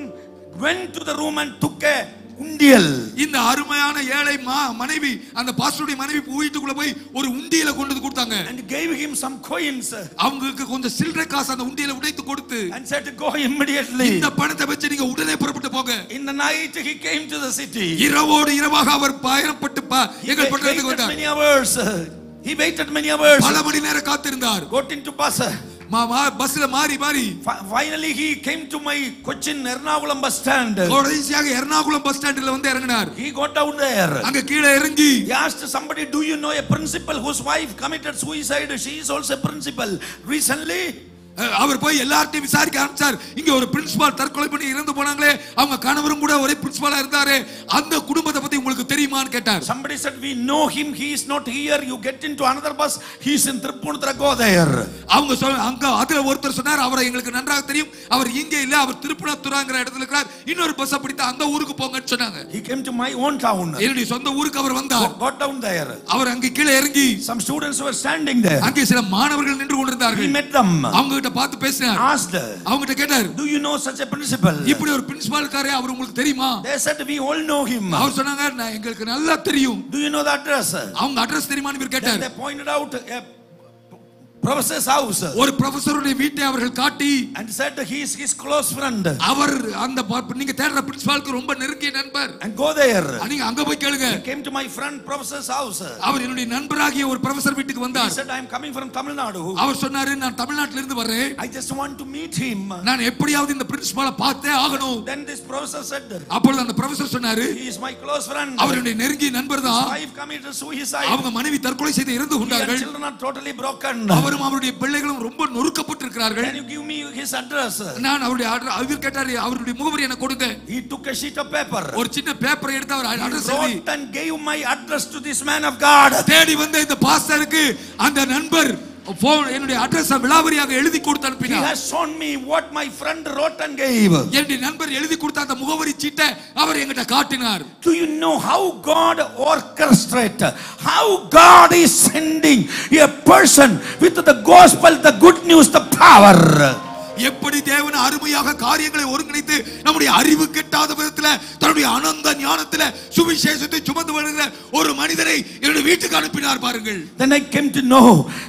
went to the room and took a undial. இந்த அருமையான ஏழை மனைவி அந்த பாஸ்டருடைய மனைவி வீட்டுக்குள்ள போய் ஒரு உண்டியல கொண்டு வந்து கொடுத்தாங்க. And gave him some coins. அவங்களுக்கு கொஞ்சம் சில்லறை காசு அந்த உண்டியல உடைத்து கொடுத்து, and said go immediately. இந்த பணத்தை வச்சு நீங்க உடனே புறப்பட்டு போங்க. In the night he came to the city. இரவோடு இரவாக அவர் பயணப்பட்டு எங்கள் பட்டணத்துக்கு வந்தார். Many hours. He waited many hours. பல மணி நேரம் காத்திருந்தார். Got into bus. பஸ்ல மாறி finally he came to my Cochin Ernakulam bus stand. கடைசியாக எர்ணாகுளம் பஸ் ஸ்டாண்ட்ல வந்து இறங்கினார். He got down there. அங்க கீழ இறங்கி he asked somebody, do you know a principal whose wife committed suicide? She is also a principal recently. அவர் போய் எல்லார்ட்டையும் விசாரிக்க ஆரம்பிச்சார். இங்க ஒரு பிரின்சிபால் தற்கொலை பண்ணி இறந்து போனாங்களே, அவங்க கணவரும் கூட ஒரே பிரின்சிபாலா இருந்தாரு, அந்த குடும்பத்தை பத்தி உங்களுக்கு தெரியுமான்னு கேட்டார். Somebody said, we know him, he is not here, you get into another bus, he is in Tripunithura, go there. அவங்க அங்க அதுல ஒருத்தர் சொன்னார், அவரை எங்களுக்கு நன்றாக தெரியும், அவர் இங்க இல்ல, அவர் திருப்புணத்துறாங்கற இடத்துல இருக்கார், இன்னொரு பஸ் பிடித்து அந்த ஊருக்கு போங்கன்னு சொன்னாங்க. He came to my own town. என்னுடைய சொந்த ஊருக்கு அவர் வந்தார். Got down there. அவர் அங்க கீழ இறங்கி some students were standing there. அங்கே சில மாணவர்கள் நின்று கொண்டிருந்தார்கள். He met them. அவங்க கிட்ட பார்த்து பேசினார். asked, அவங்க கிட்ட கேட்டார், do you know such a principal? இப்படி ஒரு பிரின்சிபால் இருக்காரே, அவர் உங்களுக்கு தெரியுமா? They said, we all know him. அவர் சொன்னாங்க, நான் எங்களுக்கு நல்லா தெரியும். Do you know the address? அவங்க அட்ரஸ் தெரியுமான்னு இவர் கேட்டார். They pointed out a professor's house. ஒரு ப்ரொஃபசருடைய வீட்டை அவர்கள் காட்டி and said he is his close friend. அவர் அந்த நீங்க தேடுற பிரின்சிபாலுக்கு ரொம்ப நெருங்கிய நண்பர். and go there. நீங்க அங்க போய் கேளுங்க. He came to my friend professor's house. அவர் என்னுடைய நண்பராகிய ஒரு ப்ரொஃபசர் வீட்டுக்கு வந்தார். He said, I am coming from Tamil Nadu. அவர் சொன்னாரு, நான் தமிழ்நாட்டில இருந்து வரேன். I just want to meet him. நான் எப்படியாவது இந்த பிரின்சிபாலை பார்த்தே ஆகணும். Then this professor said, அப்பொழுது அந்த ப்ரொஃபசர் சொன்னாரு, he is my close friend. அவருடைய நெருங்கிய நண்பர் தான். His wife committed suicide. அவங்க மனைவி தற்கொலை செய்து இறந்து கொண்டார்கள். His children are totally broken. அவரும் அவருடைய பிள்ளைகளும் ரொம்ப நொறுக்கப்பட்டிருக்கிறார்கள். Can you give me his address? நான் அவருடைய அவர் கேட்டாரு, அவருடைய முகவரி எனக்கு கொடுங்க. He took a sheet of paper. ஒரு சின்ன பேப்பரை எடுத்து அவர் அட்ரஸ் எழுதி wrote and gave my address to this man of God. தேடி வந்த இந்த பாஸ்டருக்கு அந்த நண்பர் என்னுடைய அட்ரஸ் விலாவரியாக எழுதி கொடுத்து அனுப்பினார். He has shown me what my friend wrote and gave. என்னுடைய நண்பர் எழுதி கொடுத்த அந்த முகவரி சீட்டை அவர் என்கிட்ட காட்டினார். Do you know how God orchestrates, how God is sending a person with the gospel, the good news, the power? எப்படி தேவன் அருமையாக காரியங்களை ஒருங்கிணைத்து நம்முடைய அறிவு கெட்டாத விதத்துல தன்னுடைய அனந்த ஞானத்துல சுவிசேஷத்தை சுமந்து வருகிற ஒரு மனிதரை என்னுடைய வீட்டுக்கு அனுப்பினார் பாருங்கள். Then I came to know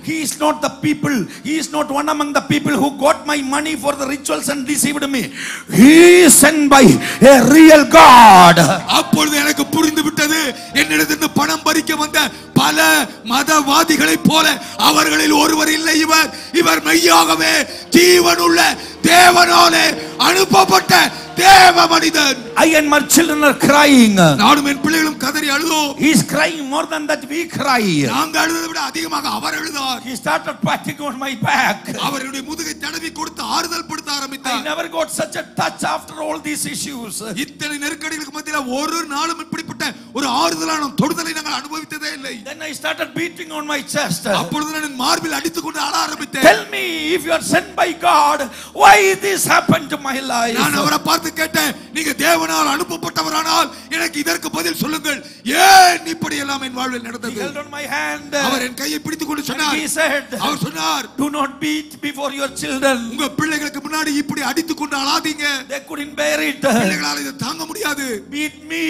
he is not the people, he is not one among the people who got my money for the rituals and deceived me. He is sent by a real God. அப்பொழுது எனக்கு புரிந்து விட்டது, என்னிடத்திலிருந்து பணம் பறிக்க வந்த பல மதவாதிகளைப் போல அவர்களில் ஒருவர் இல்லை இவர் மெய்யாகவே ஜீவனுள்ள தேவனாலே அனுப்பப்பட்ட தேவ மனிதன். I and my children are crying. நானும் என் பிள்ளைகளும் கதறி அழுதோம். He is crying more than that we cry. நாங்க அழுததை விட அதிகமாக அவர் அழுதார். He started patting on my back. அவர் என்னுடைய முதுகை தடவி கொடுத்து ஆறுதல் படுத்த I ஆரம்பித்தார். never got such a touch after all these issues. இத்தனை நெருக்கடிகளுக்கு மத்தியில ஒரு நாளும் இப்படிப்பட்ட ஒரு ஆறுதலான தொடுதலை நாங்கள் அனுபவித்ததே இல்லை. Then I started beating on my chest. அப்பொழுது நான் மார்பில் அடித்துக் கொண்டு அழ ஆரம்பித்தேன். Tell me, if you are sent by God, why this happened to my life? நான் அவரை பார்த்து கேட்டேன், நீங்க தேவனால் அனுப்பப்பட்டவரானால் எனக்கு இதற்கு பதில் சொல்லுங்கள், ஏன் இப்படி எல்லாம் என் வாழ்வில் He நடந்தது? held on my hand. அவர் என் கையை பிடித்துக் கொண்டு சொன்னார். He said, அவர் சொன்னார், do not beat before your children. உங்க பிள்ளைகளுக்கு முன்னாடி இப்படி அடித்துக் கொண்டு அழாதீங்க. They couldn't bear it. பிள்ளைகளால் இதை தாங்க முடியாது. Beat me.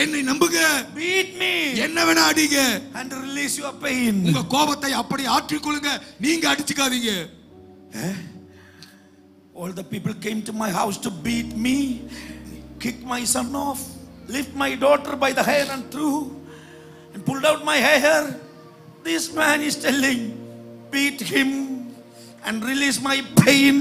என்னை நம்புங்க. Beat me. என்ன வேணா அடிங்க. And release your pain. உங்க கோபத்தை அப்படி ஆற்றிக் கொள்ளுங்க. நீங்க அடிச்சுக்காதீங்க. All the people came to my house to beat me, kick my son off, lift my daughter by the hair and threw, and pulled out my hair. This man is telling, beat him and release my pain.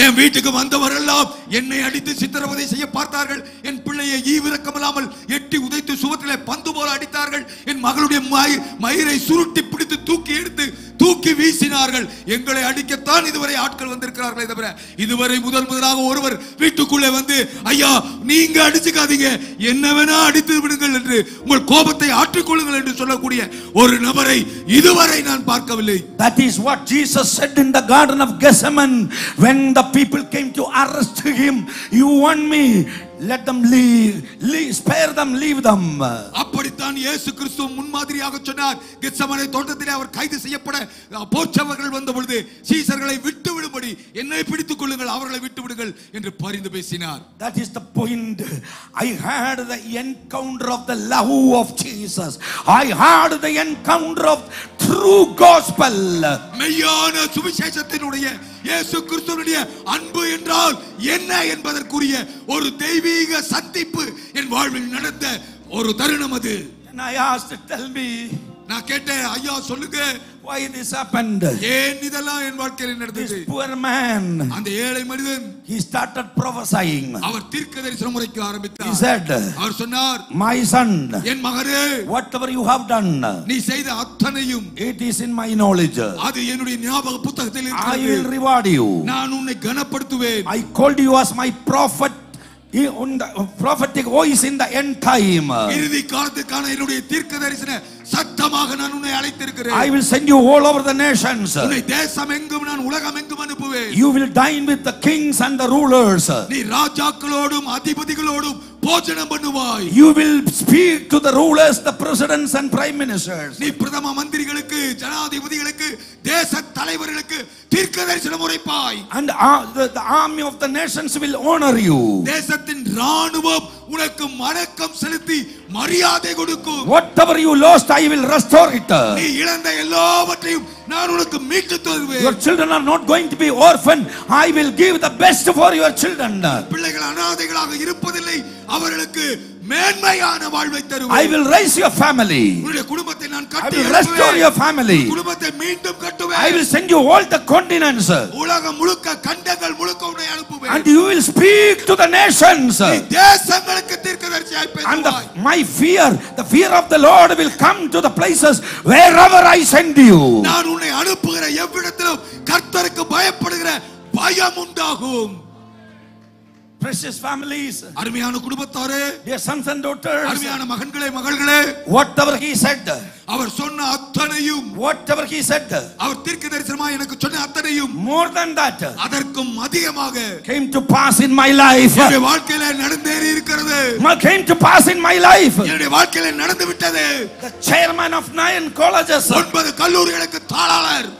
என் வீட்டுக்கு வந்தவரெல்லாம் என்னை அடித்து சித்திரவதை செய்ய பார்த்தார்கள். என் பிள்ளையை ஈவிரக்கமில்லாமல் எட்டி உதைத்து சுவத்திலே பந்து போல அடித்தார்கள். என் மகளுடைய மயிரை சுருட்டி பிடித்து தூக்கி எடுத்து தூக்கி வீசினார்கள். எங்களை அடிக்கத்தான் இதுவரை ஆட்கள் வந்திருக்கிறார்களே தவிர இதுவரை முதலாக ஒருவர் வீட்டுக்குள்ளே வந்து, ஐயா நீங்க அடிச்சுக்காதீங்க, என்ன வேணா அடித்து விடுங்கள் என்று உங்கள் கோபத்தை ஆற்றிக்கொள்ளுங்கள் என்று சொல்லக்கூடிய ஒரு நபரை இதுவரை நான் பார்க்கவில்லை. That is what Jesus said in the Garden of Gethsemane when the people came to arrest him. You want me? Let them leave, spare them, leave them. அப்படித்தான் இயேசு கிறிஸ்து முன்மாதிரியாக சொன்னார். கெத்செமனே தோட்டத்திலே அவர் கைது செய்யப்பட போர்ச்சவர்கள் வந்த பொழுது சீசர்களை விட்டு விடும்படி என்னை பிடித்துக் கொள்ளுங்கள், அவர்களை விட்டு விடுங்கள் என்று பரிந்து பேசினார். That is the point. I had the encounter of the love of Jesus. I had the encounter of true gospel. மெய்யான சுவிசேஷத்தினுடைய இயேசு கிறிஸ்துவினுடைய அன்பு என்றால் என்ன என்பதற்குரிய ஒரு தெய்வீக சந்திப்பு என் வாழ்வில் நடந்த ஒரு தருணம் அது. And I asked, tell me, நான் கேட்டேன், ஐயா சொல்லுங்க, why this happened? ஏன் இதெல்லாம் என் வாழ்க்கையில் நடந்தது? This poor man, அந்த ஏழை மனிதன், he started prophesying. அவர் தீர்க்கதரிசனம் உரைக்க ஆரம்பித்தார். He said, அவர் சொன்னார், my son, என் மகனே, whatever you have done, நீ செய்த அத்தனையும் it is in my knowledge. அது என்னுடைய ஞாபக புத்தகத்தில் I will இருக்கிறது. reward you. நான் உன்னை கனப்படுத்துவேன். I called you as my prophet on the prophetic voice in the end time. இறுதி காலத்துக்கான என்னுடைய தீர்க்கதரிசன சத்தமாக நான் உன்னை அழைத்திருக்கிறேன். I will send you all over the nations. உன்னை தேசம் எங்கும் நான் உலகம் எங்கும் அனுப்புவேன். You will dine with the kings and the rulers. நீ ராஜாக்களோடும் அதிபதிகளோடும் போஜனம் பண்ணுவாய். You will speak to the rulers, the presidents and prime ministers. நீ பிரதம மந்திரிகளுக்கு, ஜனாதிபதிகளுக்கு, தேச தலைவர்களுக்கு தீர்க்கதரிசனம் உரைப்பாய். And the army of the nations will honor you. தேசத்தின் ராணுவம் உனக்கு வணக்கம் செலுத்தி மரியாதை கொடுக்கும். Whatever you lost, I will restore it. நீ இழந்த எல்லாவற்றையும் நான் உனக்கு மீட்டு தருவேன். Your children are not going to be orphan. I will give the best for your children. பிள்ளைகள் அனாதைகளாக இருப்பதில்லை, அவர்களுக்கு மேன்மையான வாழ்வை தருவேன். I will raise your family. உன்னுடைய குடும்பத்தை நான் I கட்டி will restore your family. குடும்பத்தை மீண்டும் கட்டுவேன். I will send you all the continents. உலகம் முழுக்க கண்டங்கள் முழுக்க உன்னை அனுப்புவேன். And you will speak to the nations. நீ தேசங்களுக்கு தீர்க்கதரிசியாய் பேசுவாய். And my fear, the fear of the Lord will come to the places wherever I send you. நான் உன்னை அனுப்புகிற எவ்விடத்திலும் கர்த்தருக்கு பயப்படுகிற பயம் உண்டாகும். Precious families, அருமையான குடும்பத்தாரே, dear sons and daughters, அருமையான மகன்களே மகள்களே, whatever he said, அவர் சொன்ன அத்தனையும், whatever he said, அவர் தீர்க்கதரிசனமாய் எனக்கு சொன்ன அத்தனையும், more than that, அதற்கும் அதிகமாக came to pass in my life. என்னுடைய வாழ்க்கையில நடந்தேறி இருக்கிறது. Came to pass in my life. என்னுடைய வாழ்க்கையில நடந்து விட்டது. The chairman of 9 colleges, 9 கல்லூரிகளுக்கு தாளாளர்,